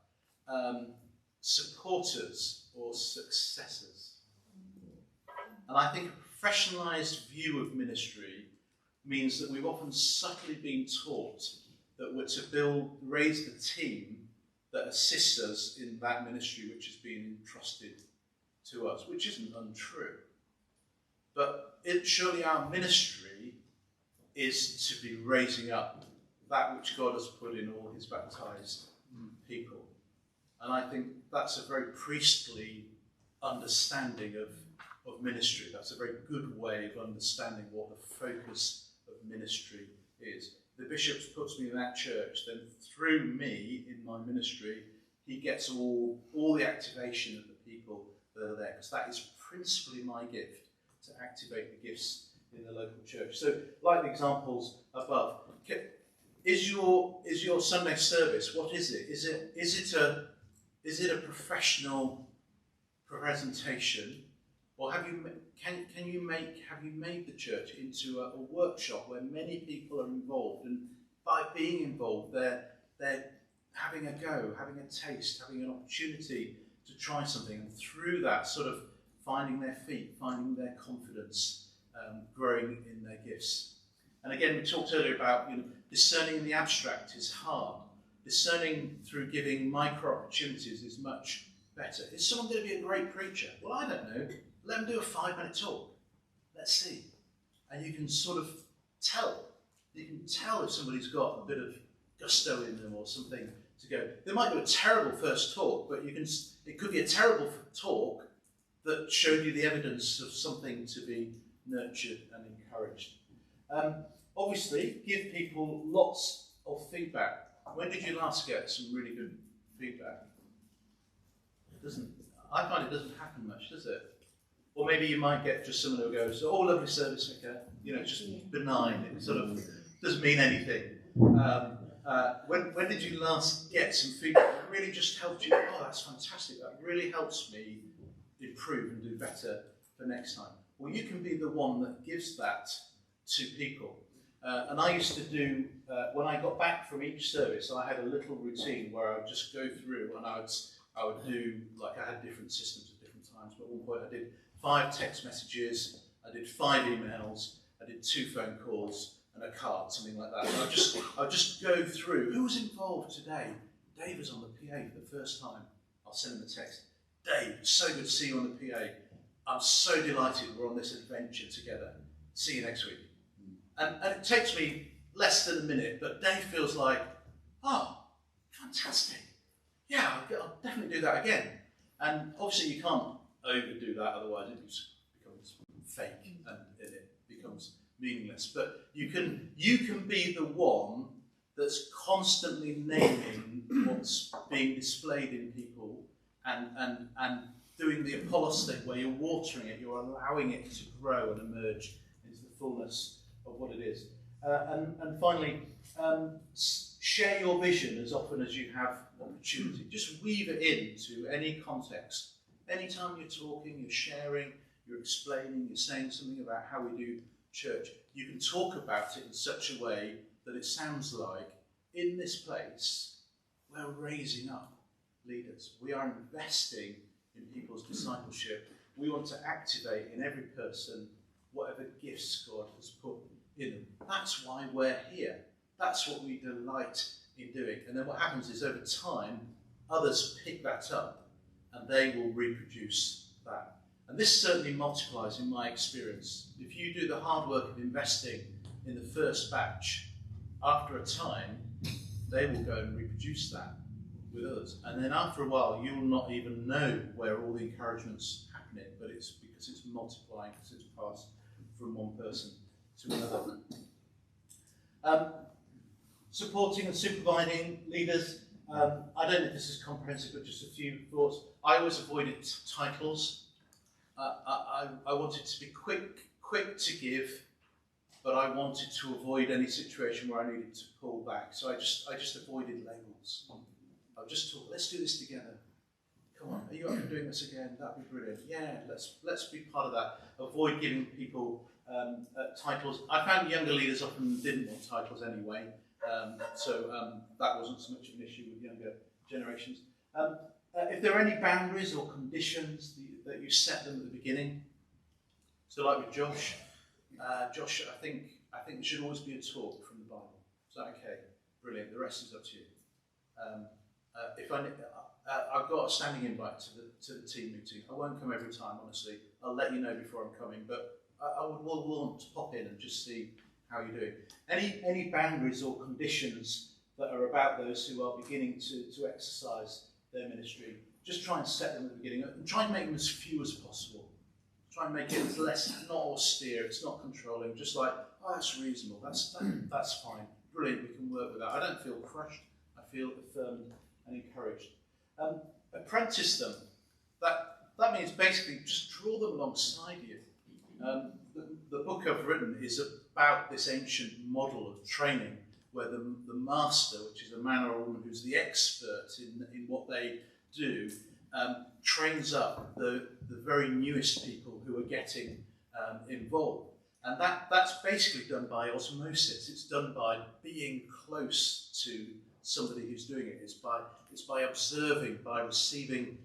A: supporters or successors? And I think a professionalised view of ministry means that we've often subtly been taught that we're to raise the team that assists us in that ministry which has been entrusted to us, which isn't untrue. But surely our ministry is to be raising up that which God has put in all his baptized people. And I think that's a very priestly understanding of ministry. That's a very good way of understanding what the focus of ministry is. The bishop puts me in that church, then through me in my ministry, he gets all the activation of the people that are there, because that is principally my gift, to activate the gifts in the local church. So, like the examples above, is your Sunday service, what is it? Is it a professional presentation, or have you made the church into a workshop where many people are involved, and by being involved, they're having a go, having a taste, having an opportunity to try something, and through that sort of finding their feet, finding their confidence, growing in their gifts. And again, we talked earlier about discerning the abstract is hard. Discerning through giving micro opportunities is much better. Is someone going to be a great preacher? Well, I don't know. Let them do a 5-minute talk. Let's see. And you can sort of tell. You can tell if somebody's got a bit of gusto in them or something to go. They might do a terrible first talk, but it could be a terrible talk that showed you the evidence of something to be nurtured and encouraged. Obviously, give people lots of feedback. When did you last get some really good feedback? I find it doesn't happen much, does it? Or maybe you might get just someone who goes, "Oh, lovely service, Vicar." Just benign. It sort of doesn't mean anything. When did you last get some feedback that really just helped you? Oh, that's fantastic. That really helps me improve and do better for next time. Well, you can be the one that gives that to people. And I used to do, when I got back from each service, I had a little routine where I would just go through and I would do, like I had different systems at different times, but at one point I did 5 text messages, I did 5 emails, I did 2 phone calls and a card, something like that. And I'd just go through, who was involved today? Dave was on the PA for the first time. I'll send him a text. Dave, so good to see you on the PA. I'm so delighted we're on this adventure together. See you next week. And it takes me less than a minute, but Dave feels like, oh, fantastic. Yeah, I'll definitely do that again. And obviously you can't overdo that, otherwise it just becomes fake and it becomes meaningless. But you can be the one that's constantly naming what's being displayed in people and doing the apostolic where you're watering it, you're allowing it to grow and emerge into the fullness of what it is. And finally, share your vision as often as you have opportunity. Just weave it into any context. Anytime you're talking, you're sharing, you're explaining, you're saying something about how we do church, you can talk about it in such a way that it sounds like, in this place, we're raising up leaders. We are investing in people's discipleship. We want to activate in every person whatever gifts God has put in them. That's why we're here. That's what we delight in doing. And then what happens is over time, others pick that up and they will reproduce that. And this certainly multiplies in my experience. If you do the hard work of investing in the first batch, after a time, they will go and reproduce that with others. And then after a while, you'll not even know where all the encouragement's happening, but it's because it's multiplying, because it's passed from one person to another. Supporting and supervising leaders. I don't know if this is comprehensive, but just a few thoughts. I always avoided titles. I wanted to be quick to give, but I wanted to avoid any situation where I needed to pull back. So I just avoided labels. I would just talk. Let's do this together. Come on, are you up for doing this again? That'd be brilliant. Yeah, let's be part of that. Avoid giving people titles. I found younger leaders often didn't want titles anyway, so that wasn't so much of an issue with younger generations. If there are any boundaries or conditions that you set them at the beginning, so like with Josh, Josh, I think there should always be a talk from the Bible. Is that okay? Brilliant. The rest is up to you. If I've got a standing invite to the team meeting. I won't come every time, honestly. I'll let you know before I'm coming, but I will want to pop in and just see how you're doing. Any boundaries or conditions that are about those who are beginning to exercise their ministry, just try and set them at the beginning and try and make them as few as possible. Try and make it as less, not austere, it's not controlling, just like, oh, that's reasonable, that's fine, brilliant, we can work with that. I don't feel crushed, I feel affirmed and encouraged. Apprentice them. That means basically just draw them alongside you. The book I've written is about this ancient model of training where the master, which is a man or a woman who's the expert in what they do, trains up the very newest people who are getting involved. And that's basically done by osmosis. It's done by being close to somebody who's doing it. It's by observing, by receiving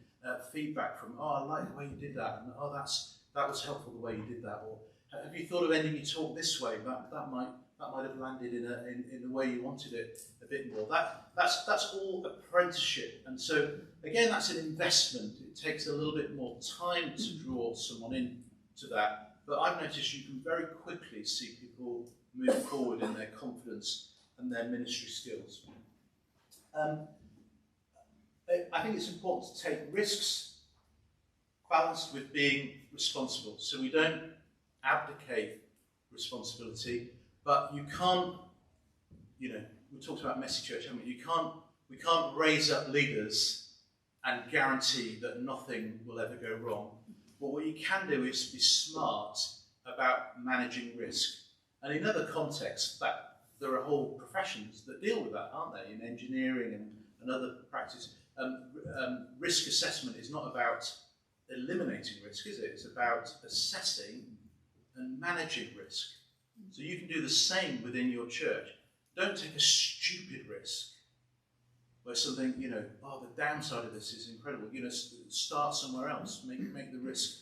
A: feedback from, oh, I like the way you did that, and oh, that was helpful the way you did that, or have you thought of ending your talk this way? That might have landed in the way you wanted it a bit more. That's all apprenticeship, and so again, that's an investment. It takes a little bit more time to draw someone into that, but I've noticed you can very quickly see people move forward in their confidence and their ministry skills. I think it's important to take risks balanced with being responsible. So we don't abdicate responsibility, but you can't, we talked about messy church, haven't we? We can't raise up leaders and guarantee that nothing will ever go wrong. But what you can do is be smart about managing risk. And in other contexts, that there are whole professions that deal with that, aren't they? In engineering and other practices. Risk assessment is not about eliminating risk, is it? It's about assessing and managing risk. So you can do the same within your church. Don't take a stupid risk where something, the downside of this is incredible. Start somewhere else. Make the risk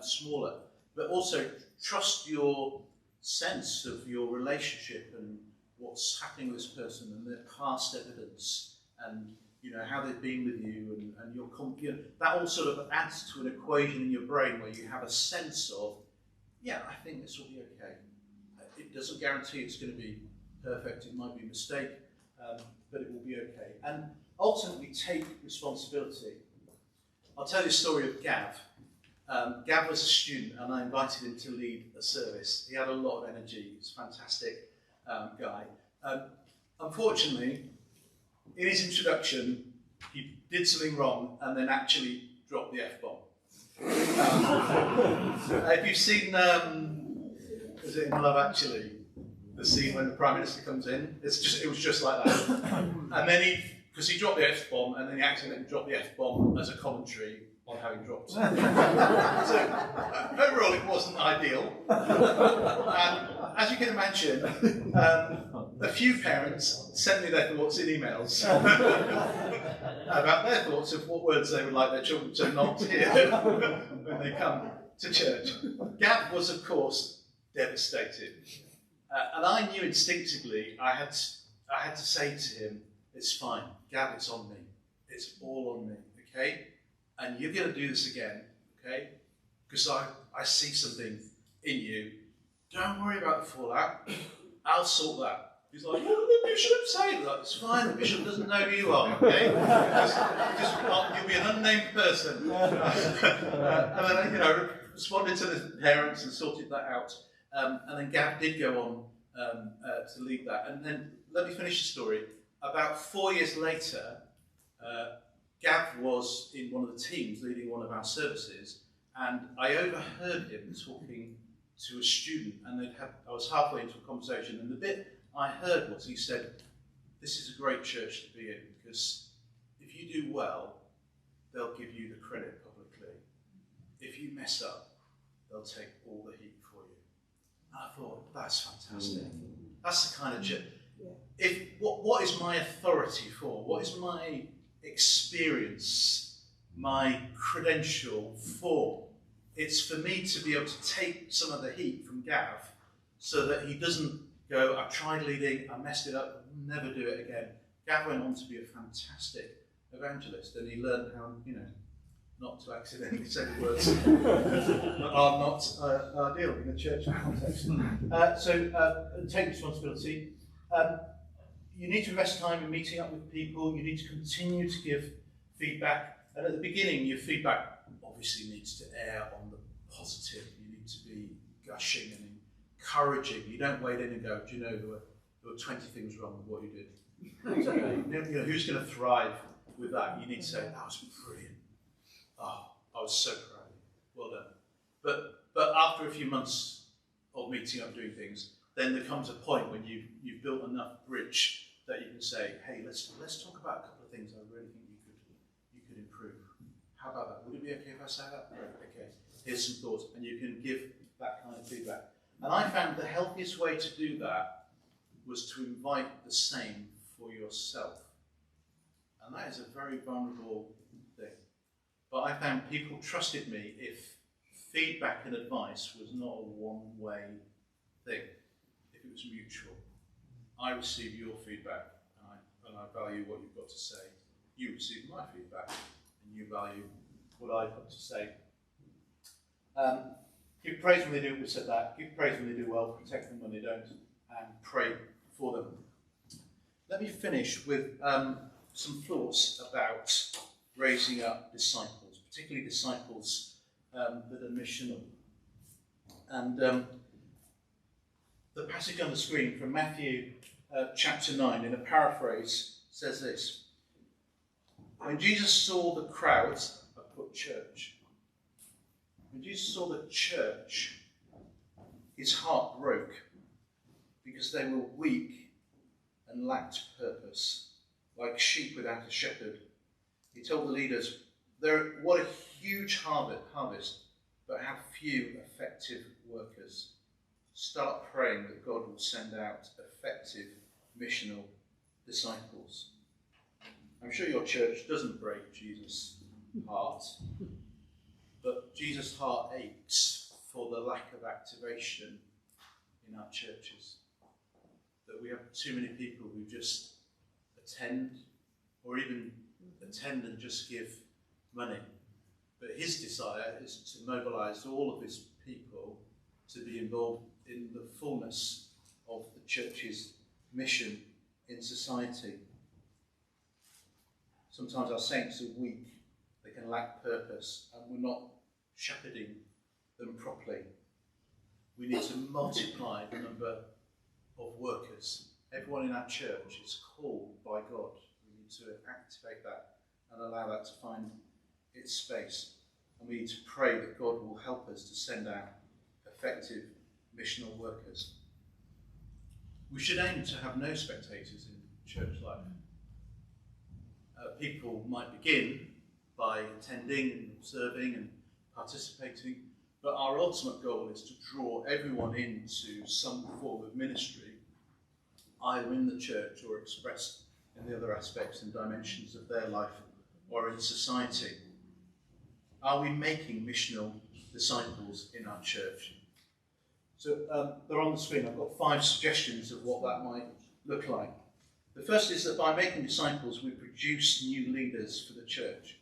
A: smaller. But also trust your sense of your relationship and what's happening with this person and their past evidence and how they've been with you and your that all sort of adds to an equation in your brain where you have a sense of, I think this will be okay. It doesn't guarantee it's going to be perfect. It might be a mistake, but it will be okay. And ultimately take responsibility. I'll tell you the story of Gav. Gav was a student and I invited him to lead a service. He had a lot of energy. He was a fantastic guy. Unfortunately, in his introduction, he did something wrong and then actually dropped the F-bomb. If you've seen, is it in Love Actually, the scene when the Prime Minister comes in? It was just like that. And then because he dropped the F-bomb and then he accidentally dropped the F-bomb as a commentary on having dropped. So overall, it wasn't ideal. And as you can imagine, a few parents sent me their thoughts in emails about their thoughts of what words they would like their children to not hear when they come to church. Gav was, of course, devastated. And I knew instinctively I had to say to him, it's fine, Gav, it's on me. It's all on me, okay? And you're going to do this again, okay? Because I see something in you. Don't worry about the fallout. I'll sort that. He's like, well, the bishop said that. It's fine. The bishop doesn't know who you are, okay? You'll be an unnamed person. And then, responded to the parents and sorted that out. And then Gav did go on to lead that. And then, let me finish the story. About 4 years later, Gav was in one of the teams leading one of our services, and I overheard him talking to a student, and I was halfway into a conversation, and the bit I heard was he said, this is a great church to be in, because if you do well, they'll give you the credit publicly. If you mess up, they'll take all the heat for you. And I thought, that's fantastic. That's the kind of church. What is my authority for? What is my experience, my credential for? It's for me to be able to take some of the heat from Gav so that he doesn't go, I've tried leading, I messed it up, I'll never do it again. Gav went on to be a fantastic evangelist, and he learned how, not to accidentally say the words that are not ideal in a church context. So take responsibility. You need to invest time in meeting up with people. You need to continue to give feedback. And at the beginning, your feedback obviously needs to err on the positive. You need to be gushing and encouraging. You don't wade in and go, do you know, there were 20 things wrong with what you did. Who's going to thrive with that? You need to say, that was brilliant. Oh, I was so proud of you. Well done. But after a few months of meeting up, doing things, then there comes a point when you've built enough bridge that you can say, hey, let's talk about a couple of things I really think you could improve. How about that? Would it be okay if I say that? Great, okay. Here's some thoughts, and you can give that kind of feedback. And I found the healthiest way to do that was to invite the same for yourself. And that is a very vulnerable thing. But I found people trusted me if feedback and advice was not a one-way thing, if it was mutual. I receive your feedback, and I value what you've got to say. You receive my feedback, and you value what I've got to say. Give praise when they do, we said that. Give praise when they do well, protect them when they don't, and pray for them. Let me finish with some thoughts about raising up disciples, particularly disciples that are missional. And the passage on the screen from Matthew chapter 9, in a paraphrase, says this. When Jesus saw the crowds, I put church. When Jesus saw the church, his heart broke because they were weak and lacked purpose, like sheep without a shepherd. He told the leaders, what a huge harvest, but how few effective workers. Start praying that God will send out effective missional disciples. I'm sure your church doesn't break Jesus' heart, but Jesus' heart aches for the lack of activation in our churches. That we have too many people who just attend, or even attend and just give money. But his desire is to mobilise all of his people to be involved in the fullness of the church's mission in society. Sometimes our saints are weak, they can lack purpose, and we're not shepherding them properly. We need to multiply the number of workers. Everyone in our church is called by God. We need to activate that and allow that to find its space. And we need to pray that God will help us to send out effective missional workers. We should aim to have no spectators in church life. People might begin by attending and observing and participating, but our ultimate goal is to draw everyone into some form of ministry, either in the church or expressed in the other aspects and dimensions of their life or in society. Are we making missional disciples in our church? So they're on the screen. I've got 5 suggestions of what that might look like. The first is that by making disciples, we produce new leaders for the church.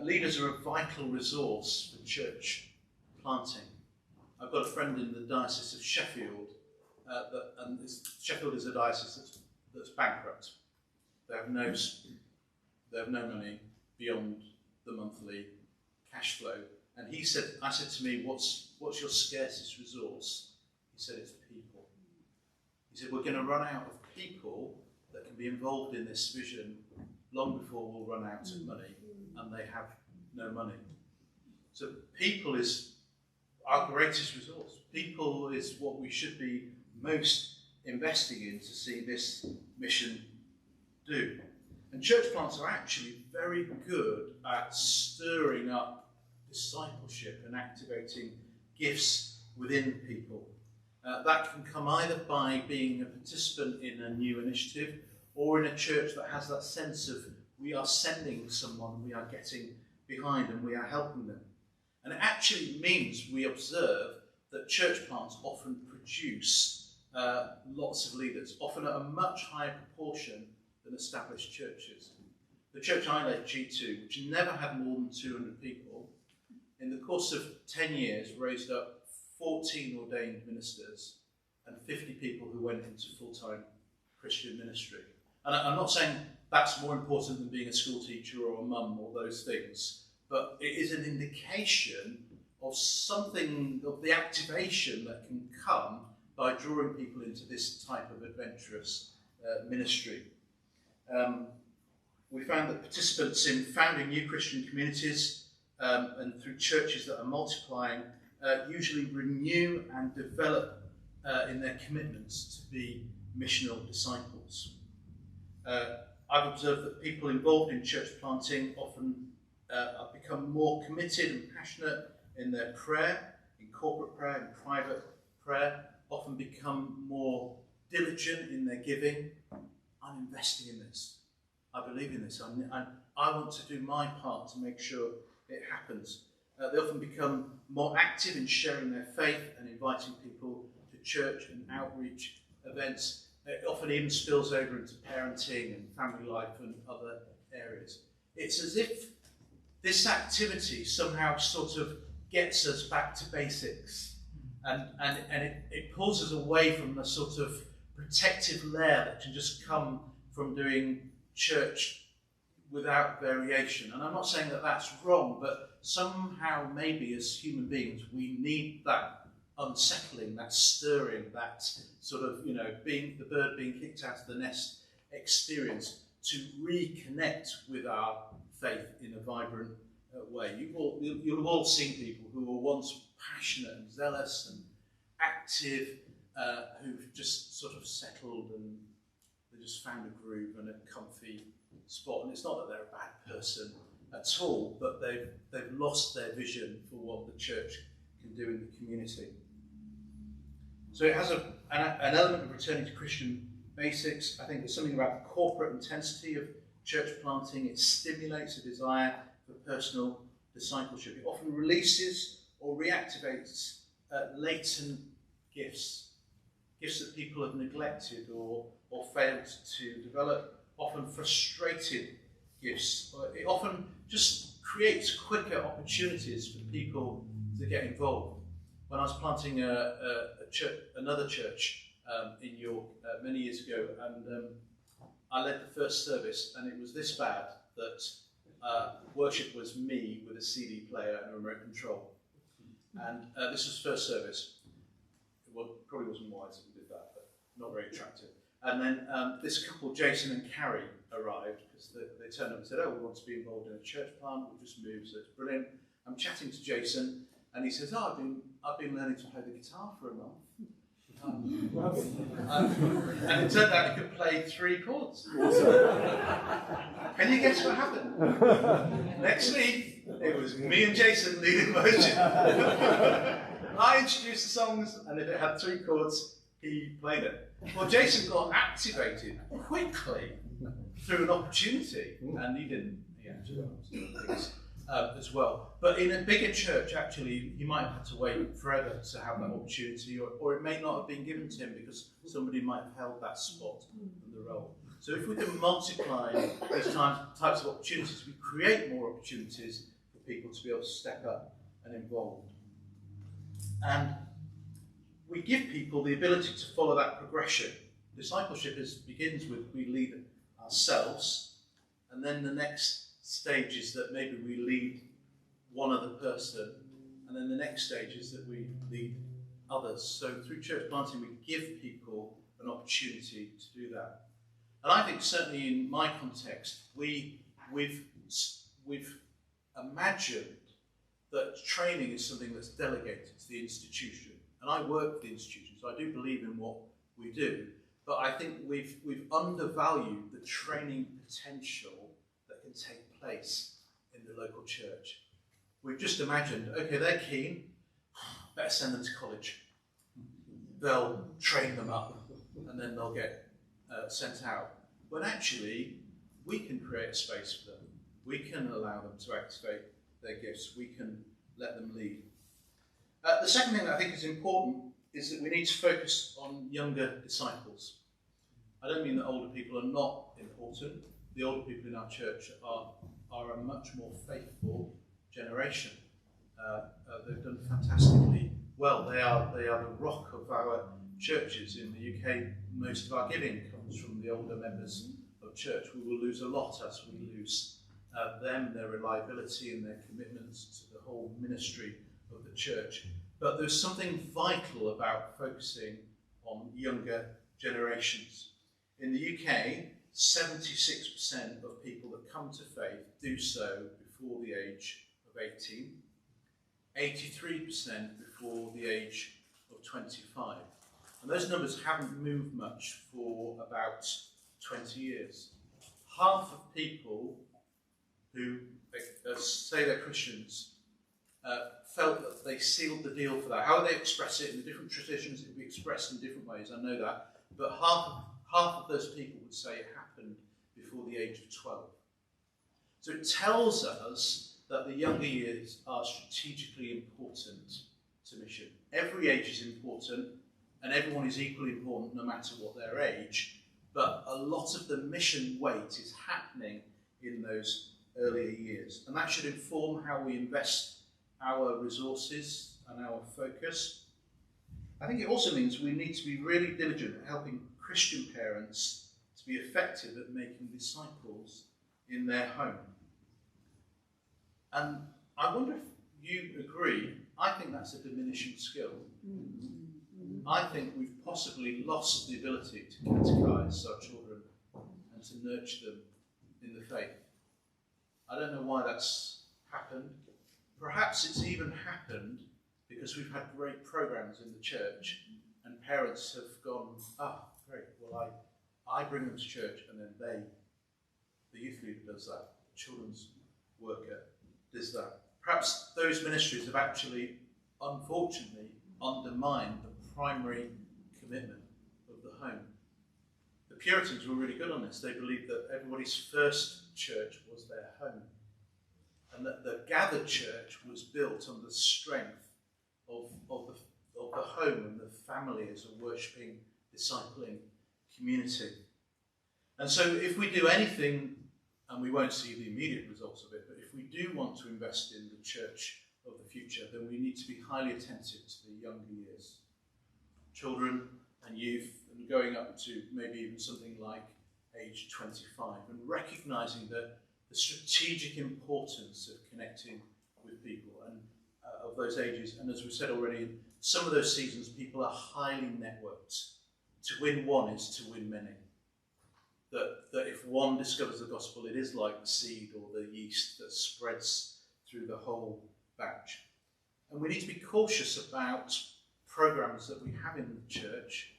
A: Leaders are a vital resource for church planting. I've got a friend in the Diocese of Sheffield, and Sheffield is a diocese that's bankrupt. They have no money beyond the monthly cash flow. And I said to me, what's your scarcest resource? He said, it's people. He said, we're going to run out of people that can be involved in this vision long before we'll run out of money, and they have no money. So people is our greatest resource. People is what we should be most investing in to see this mission do. And church plants are actually very good at stirring up discipleship and activating gifts within people. That can come either by being a participant in a new initiative or in a church that has that sense of we are sending someone, we are getting behind and we are helping them. And it actually means we observe that church plants often produce lots of leaders, often at a much higher proportion than established churches. The church I led, G2, which never had more than 200 people, in the course of 10 years raised up 14 ordained ministers and 50 people who went into full-time Christian ministry. And I'm not saying that's more important than being a school teacher or a mum or those things, but it is an indication of something, of the activation that can come by drawing people into this type of adventurous ministry. We found that participants in founding new Christian communities and through churches that are multiplying usually renew and develop in their commitments to be missional disciples. I've observed that people involved in church planting often become more committed and passionate in their prayer, in corporate prayer, in private prayer, often become more diligent in their giving. I'm investing in this. I believe in this. I want to do my part to make sure it happens. They often become more active in sharing their faith and inviting people to church and outreach events. It often even spills over into parenting and family life and other areas. It's as if this activity somehow sort of gets us back to basics, and it pulls us away from the sort of protective layer that can just come from doing church without variation. And I'm not saying that that's wrong, but somehow maybe as human beings we need that unsettling, that stirring, that sort of, being the bird being kicked out of the nest experience to reconnect with our faith in a vibrant way. You'll have all seen people who were once passionate and zealous and active, who've just sort of settled and they just found a groove and a comfy spot. And it's not that they're a bad person at all, but they've lost their vision for what the church can do in the community. So it has an element of returning to Christian basics. I think there's something about the corporate intensity of church planting. It stimulates a desire for personal discipleship. It often releases or reactivates latent gifts that people have neglected or failed to develop, often frustrated gifts. It often just creates quicker opportunities for people to get involved. When I was planting another church in York many years ago, and I led the first service, and it was this bad that worship was me with a CD player and a remote control. And this was first service. It probably wasn't wise that we did that, but not very attractive. And then this couple, Jason and Carrie, arrived because they turned up and said, "Oh, we want to be involved in a church plant. We've just moved, so it's brilliant." I'm chatting to Jason, and he says, "Oh, I've been learning to play the guitar for a month." And it turned out he could play 3 chords. Can you guess what happened? Next week, it was me and Jason leading worship. I introduced the songs, and if it had 3 chords, he played it. Well, Jason got activated quickly through an opportunity, and he didn't. He actually things as well. But in a bigger church, actually, he might have had to wait forever to have that opportunity, or it may not have been given to him because somebody might have held that spot and the role. So if we can multiply those types of opportunities, we create more opportunities for people to be able to step up and involved. And we give people the ability to follow that progression. Discipleship begins with we lead ourselves, and then the next stage is that maybe we lead one other person, and then the next stage is that we lead others. So through church planting, we give people an opportunity to do that. And I think certainly in my context, we've imagined that training is something that's delegated to the institution. And I work for the institution, so I do believe in what we do. But I think we've undervalued the training potential that can take place in the local church. We've just imagined, okay, they're keen, better send them to college. They'll train them up, and then they'll get sent out. When actually, we can create a space for them. We can allow them to activate their gifts. We can let them lead. The second thing that I think is important is that we need to focus on younger disciples. I don't mean that older people are not important. The older people in our church are a much more faithful generation. They've done fantastically well. They are the rock of our churches in the UK. Most of our giving comes from the older members of church. We will lose a lot as we lose them, their reliability and their commitments to the whole ministry of the church. But there's something vital about focusing on younger generations. In the UK, 76% of people that come to faith do so before the age of 18, 83% before the age of 25. And those numbers haven't moved much for about 20 years. Half of people who say they're Christians felt that they sealed the deal for that. How they express it in the different traditions, it will be expressed in different ways, I know that. But half of those people would say it happened before the age of 12. So it tells us that the younger years are strategically important to mission. Every age is important, and everyone is equally important no matter what their age, but a lot of the mission weight is happening in those earlier years. And that should inform how we invest our resources and our focus. I think it also means we need to be really diligent at helping Christian parents to be effective at making disciples in their home. And I wonder if you agree, I think that's a diminishing skill. I think we've possibly lost the ability to catechize our children and to nurture them in the faith. I don't know why that's happened. Perhaps it's even happened because we've had great programs in the church and parents have gone, great, well I bring them to church and then the youth leader does that, the children's worker does that. Perhaps those ministries have actually, unfortunately, undermined the primary commitment of the home. The Puritans were really good on this. They believed that everybody's first church was their home, and that the gathered church was built on the strength of the home and the family as a worshipping, discipling community. And so if we do anything, and we won't see the immediate results of it, but if we do want to invest in the church of the future, then we need to be highly attentive to the younger years. Children and youth, and going up to maybe even something like age 25, and recognising the strategic importance of connecting with people and of those ages. And as we said already, in some of those seasons, people are highly networked. To win one is to win many. That if one discovers the gospel, it is like the seed or the yeast that spreads through the whole batch. And we need to be cautious about programs that we have in the church.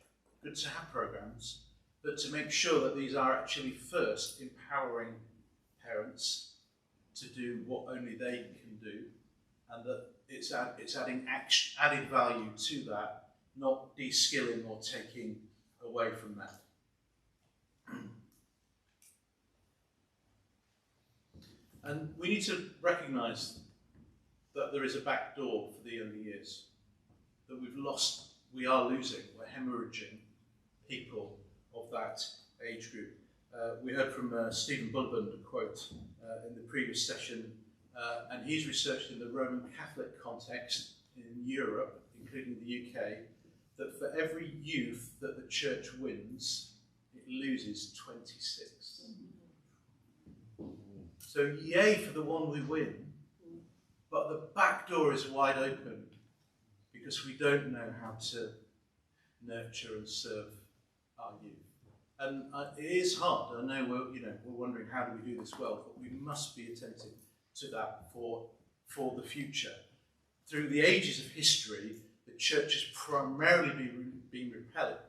A: Good to have programs, but to make sure that these are actually first empowering parents to do what only they can do, and that it's adding added value to that, not de-skilling or taking away from that. And we need to recognise that there is a back door for the younger years, that we are losing, we're hemorrhaging people of that age group. We heard from Stephen Bullabund a quote in the previous session, and he's researched in the Roman Catholic context in Europe, including the UK, that for every youth that the church wins, it loses 26. So yay for the one we win, but the back door is wide open because we don't know how to nurture and serve our youth. And it is hard. I know we're wondering how do we do this well, but we must be attentive to that for the future. Through the ages of history, the church has primarily been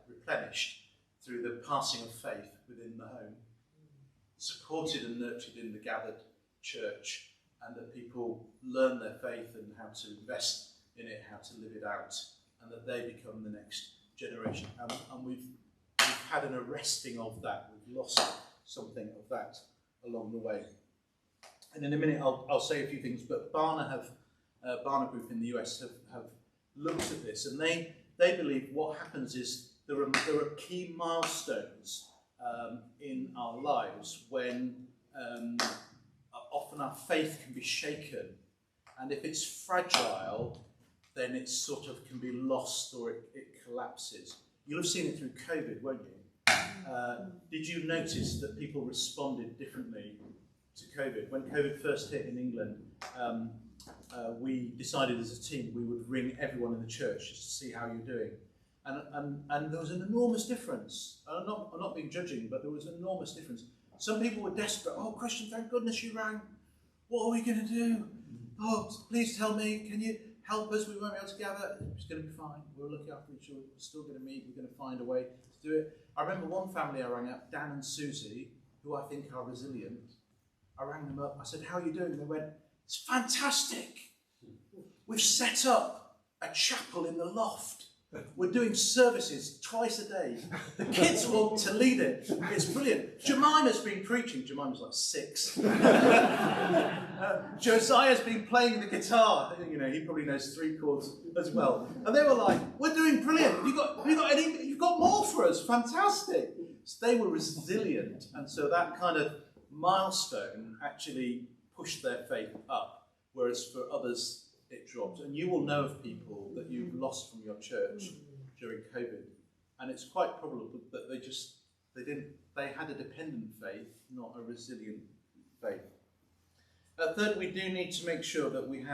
A: replenished through the passing of faith within the home, supported and nurtured in the gathered church, and that people learn their faith and how to invest in it, how to live it out, and that they become the next generation. And we've had an arresting of that. We've lost something of that along the way. And in a minute, I'll say a few things, but Barna Group in the US have looked at this, and they believe what happens is there are key milestones in our lives when often our faith can be shaken, and if it's fragile, then it sort of can be lost or it collapses. You'll have seen it through COVID, won't you? Did you notice that people responded differently to COVID? When COVID first hit in England, we decided as a team we would ring everyone in the church just to see how you're doing. And there was an enormous difference. I'm not being judging, but there was an enormous difference. Some people were desperate. Oh, Christian, thank goodness you rang. What are we going to do? Oh, please tell me, can you help us? We won't be able to gather. It's going to be fine. We'll look after each other. We're still going to meet. We're going to find a way to do it. I remember one family I rang up, Dan and Susie, who I think are resilient. I rang them up. I said, how are you doing? They went, it's fantastic. We've set up a chapel in the loft. We're doing services twice a day. The kids want to lead it. It's brilliant. Jemima's been preaching. Jemima's like 6. Josiah's been playing the guitar. You know, he probably knows 3 chords as well. And they were like, "We're doing brilliant. You've got more for us. Fantastic." So they were resilient, and so that kind of milestone actually pushed their faith up, whereas for others it dropped. And you will know of people that you've lost from your church during COVID, and it's quite probable that they had a dependent faith, not a resilient faith. Third, we do need to make sure that we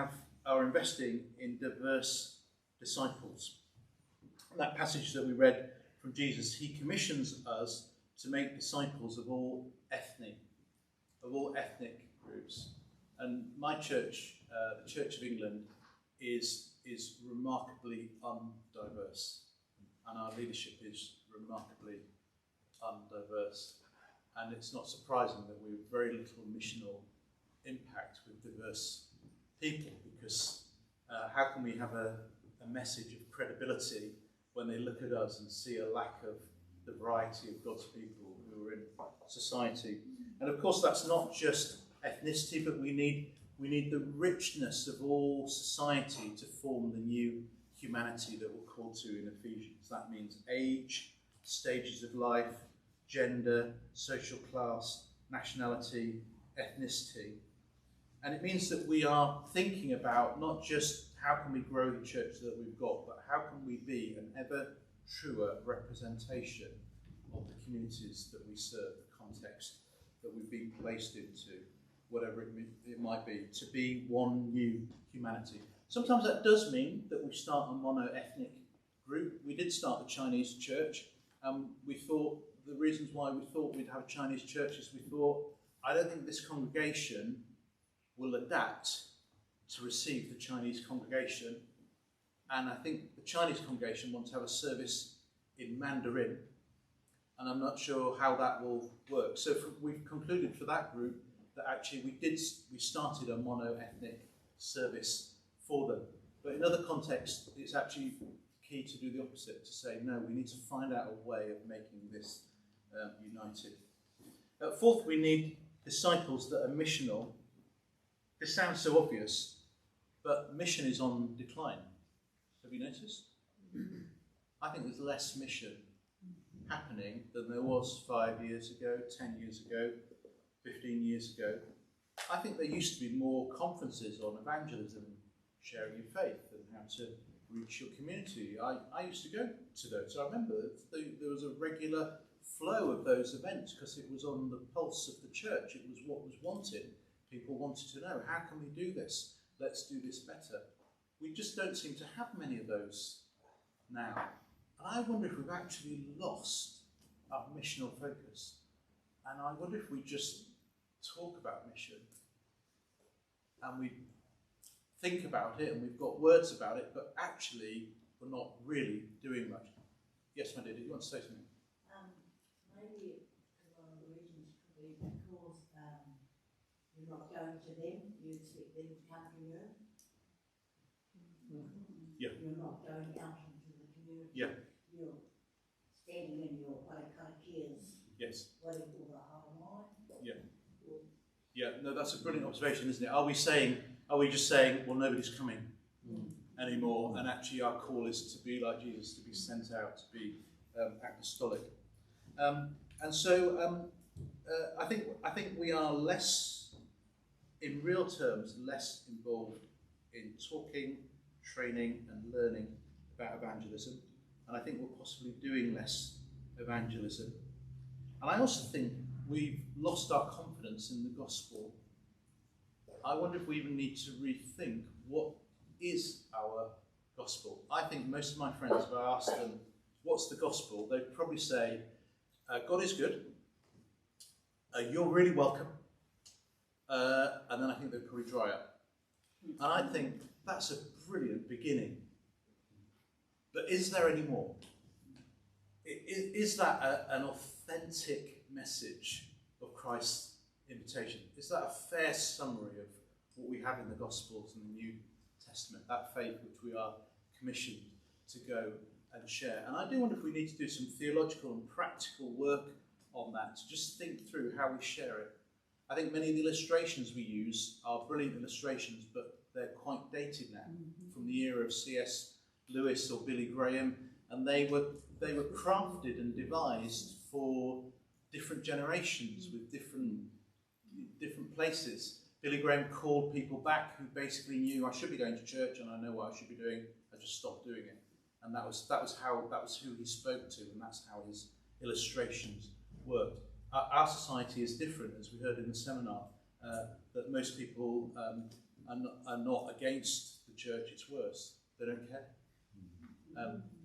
A: are investing in diverse disciples. That passage that we read from Jesus, he commissions us to make disciples of all ethnic groups. And my church, the Church of England, is remarkably undiverse, and our leadership is remarkably undiverse. And it's not surprising that we have very little missional impact with diverse people, because how can we have a message of credibility when they look at us and see a lack of the variety of God's people who are in society? And of course, that's not just ethnicity, but we need the richness of all society to form the new humanity that we're called to in Ephesians. That means age, stages of life, gender, social class, nationality, ethnicity. And it means that we are thinking about not just how can we grow the church that we've got, but how can we be an ever truer representation of the communities that we serve, the context that we've been placed into, whatever it might be, to be one new humanity. Sometimes that does mean that we start a mono-ethnic group. We did start the Chinese church. We thought, the reasons why we thought we'd have a Chinese church is we thought, I don't think this congregation will adapt to receive the Chinese congregation. And I think the Chinese congregation wants to have a service in Mandarin. And I'm not sure how that will work. So we've concluded for that group that actually we started a mono-ethnic service for them. But in other contexts, it's actually key to do the opposite, to say, no, we need to find out a way of making this united. Fourth, we need disciples that are missional. This sounds so obvious, but mission is on decline. Have you noticed? I think there's less mission happening than there was 5 years ago, 10 years ago, 15 years ago. I think there used to be more conferences on evangelism, sharing your faith, and how to reach your community. I used to go to those. I remember there was a regular flow of those events because it was on the pulse of the church. It was what was wanted. People wanted to know, how can we do this? Let's do this better. We just don't seem to have many of those now. And I wonder if we've actually lost our missional focus. And I wonder if we just talk about mission and we think about it and we've got words about it, but actually we're not really doing much. Yes, my dear, did you want to say something?
G: Maybe one of the reasons could be because you're not going to them, you expect them to come to you.
A: Yeah.
G: You're not going out into the community.
A: Yeah.
G: You're standing in your Waiapu,
A: Yes.
G: waiting for the whole line.
A: Yeah. Yeah, no, that's a brilliant observation, isn't it? Are we just saying, well, nobody's coming anymore, and actually our call is to be like Jesus, to be sent out, to be apostolic. And so I think we are less, in real terms, less involved in talking, training and learning about evangelism. And I think we're possibly doing less evangelism. And I also think we've lost our confidence in the gospel. I wonder if we even need to rethink what is our gospel. I think most of my friends, if I ask them, what's the gospel? They'd probably say, God is good, you're really welcome, and then I think they'd probably dry up. And I think that's a brilliant beginning. But is there any more? Is that an authentic message of Christ's invitation? Is that a fair summary of what we have in the Gospels and the New Testament, that faith which we are commissioned to go and share. And I do wonder if we need to do some theological and practical work on that, to just think through how we share it. I think many of the illustrations we use are brilliant illustrations, but they're quite dated now, from the era of C.S. Lewis or Billy Graham, and they were crafted and devised for different generations with different places. Billy Graham called people back who basically knew, I should be going to church and I know what I should be doing, I just stopped doing it. And that was who he spoke to, and that's how his illustrations worked. Our society is different, as we heard in the seminar, that most people are not against the church, it's worse, they don't care.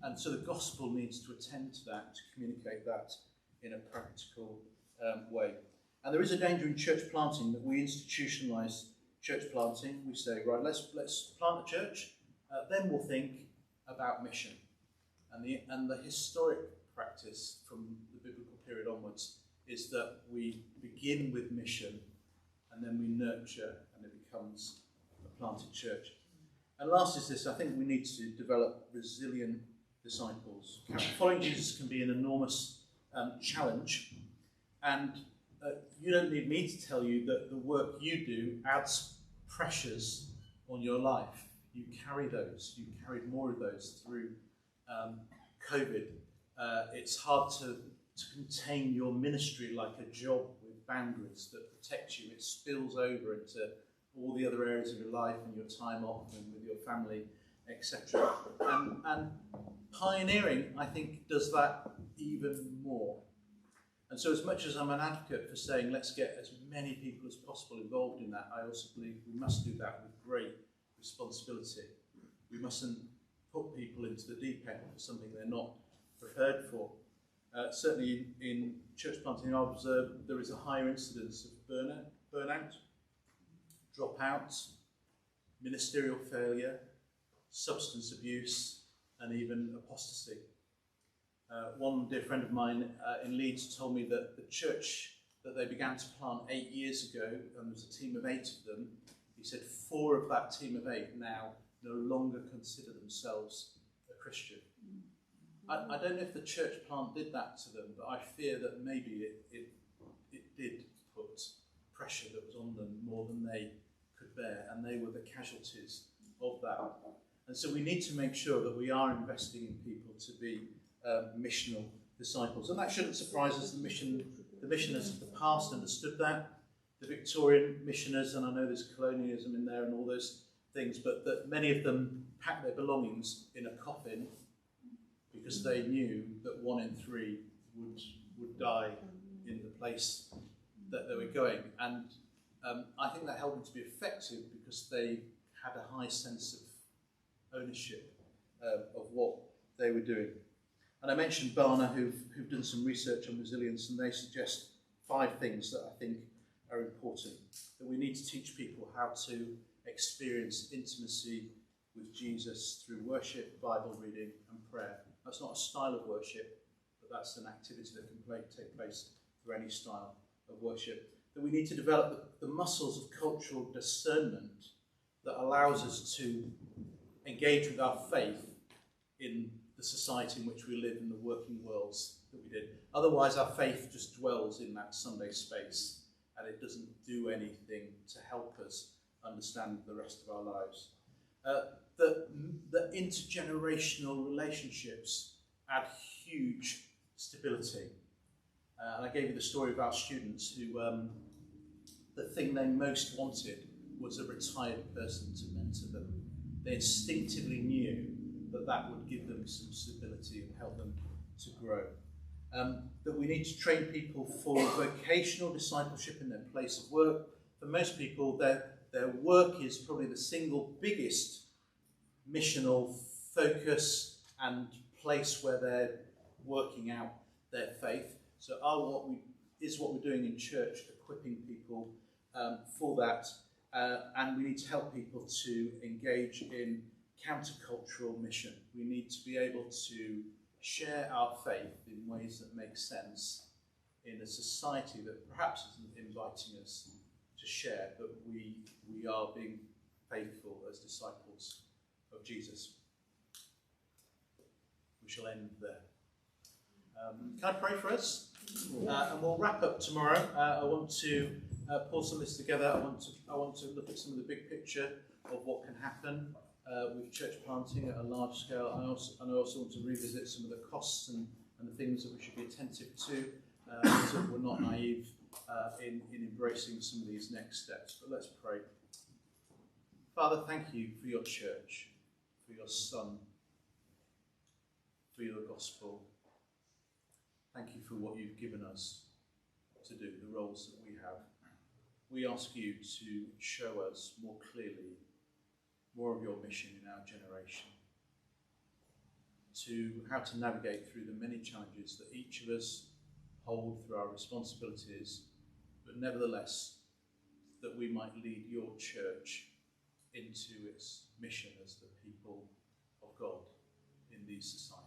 A: And so the gospel needs to attend to that, to communicate that in a practical way. And there is a danger in church planting that we institutionalise church planting. We say, right, let's plant a church, then we'll think about mission. And the historic practice from the biblical period onwards is that we begin with mission and then we nurture and it becomes a planted church. And last is this, I think we need to develop resilient disciples. Following Jesus can be an enormous challenge, and you don't need me to tell you that the work you do adds pressures on your life. You carry those, you carried more of those through COVID. It's hard to contain your ministry like a job with boundaries that protect you. It spills over into all the other areas of your life and your time off and with your family, etc. And pioneering, I think, does that even more. And so as much as I'm an advocate for saying let's get as many people as possible involved in that, I also believe we must do that with great responsibility. We mustn't put people into the deep end for something they're not prepared for. Certainly in church planting, I've observed there is a higher incidence of burnout, dropouts, ministerial failure, substance abuse, and even apostasy. One dear friend of mine in Leeds told me that the church that they began to plant 8 years ago, and there was a team of 8 of them, he said 4 of that team of 8 now no longer consider themselves a Christian. I don't know if the church plant did that to them, but I fear that maybe it did put pressure that was on them more than they could bear, and they were the casualties of that. And so we need to make sure that we are investing in people to be missional disciples. And that shouldn't surprise us. The missioners of the past understood that. The Victorian missioners, and I know there's colonialism in there and all those things, but that many of them packed their belongings in a coffin because they knew that 1 in 3 would die in the place that they were going. And I think that helped them to be effective because they had a high sense of ownership of what they were doing. And I mentioned Barna, who've done some research on resilience, and they suggest 5 things that I think are important. That we need to teach people how to experience intimacy with Jesus through worship, Bible reading, and prayer. That's not a style of worship, but that's an activity that can take place through any style of worship. That we need to develop the muscles of cultural discernment that allows us to engage with our faith in the society in which we live, in the working worlds that we did. Otherwise, our faith just dwells in that Sunday space, and it doesn't do anything to help us understand the rest of our lives. The intergenerational relationships add huge stability. And I gave you the story of our students who, the thing they most wanted was a retired person to mentor them. They instinctively knew that would give them some stability and help them to grow. That we need to train people for vocational discipleship in their place of work. For most people, their work is probably the single biggest missional focus and place where they're working out their faith. So what we're doing in church, equipping people for that, and we need to help people to engage in countercultural mission. We need to be able to share our faith in ways that make sense in a society that perhaps isn't inviting us to share, but we are being faithful as disciples of Jesus. we shall end there. Can I pray for us? And we'll wrap up tomorrow. I want to pull some of this together. I want to look at some of the big picture of what can happen with church planting at a large scale. I also want to revisit some of the costs and the things that we should be attentive to, so that we're not naive in embracing some of these next steps. But let's pray. Father, thank you for your church, for your Son, for your gospel. Thank you for what you've given us to do, the roles that we have. We ask you to show us more clearly more of your mission in our generation, to how to navigate through the many challenges that each of us hold through our responsibilities, but nevertheless, that we might lead your church into its mission as the people of God in these societies.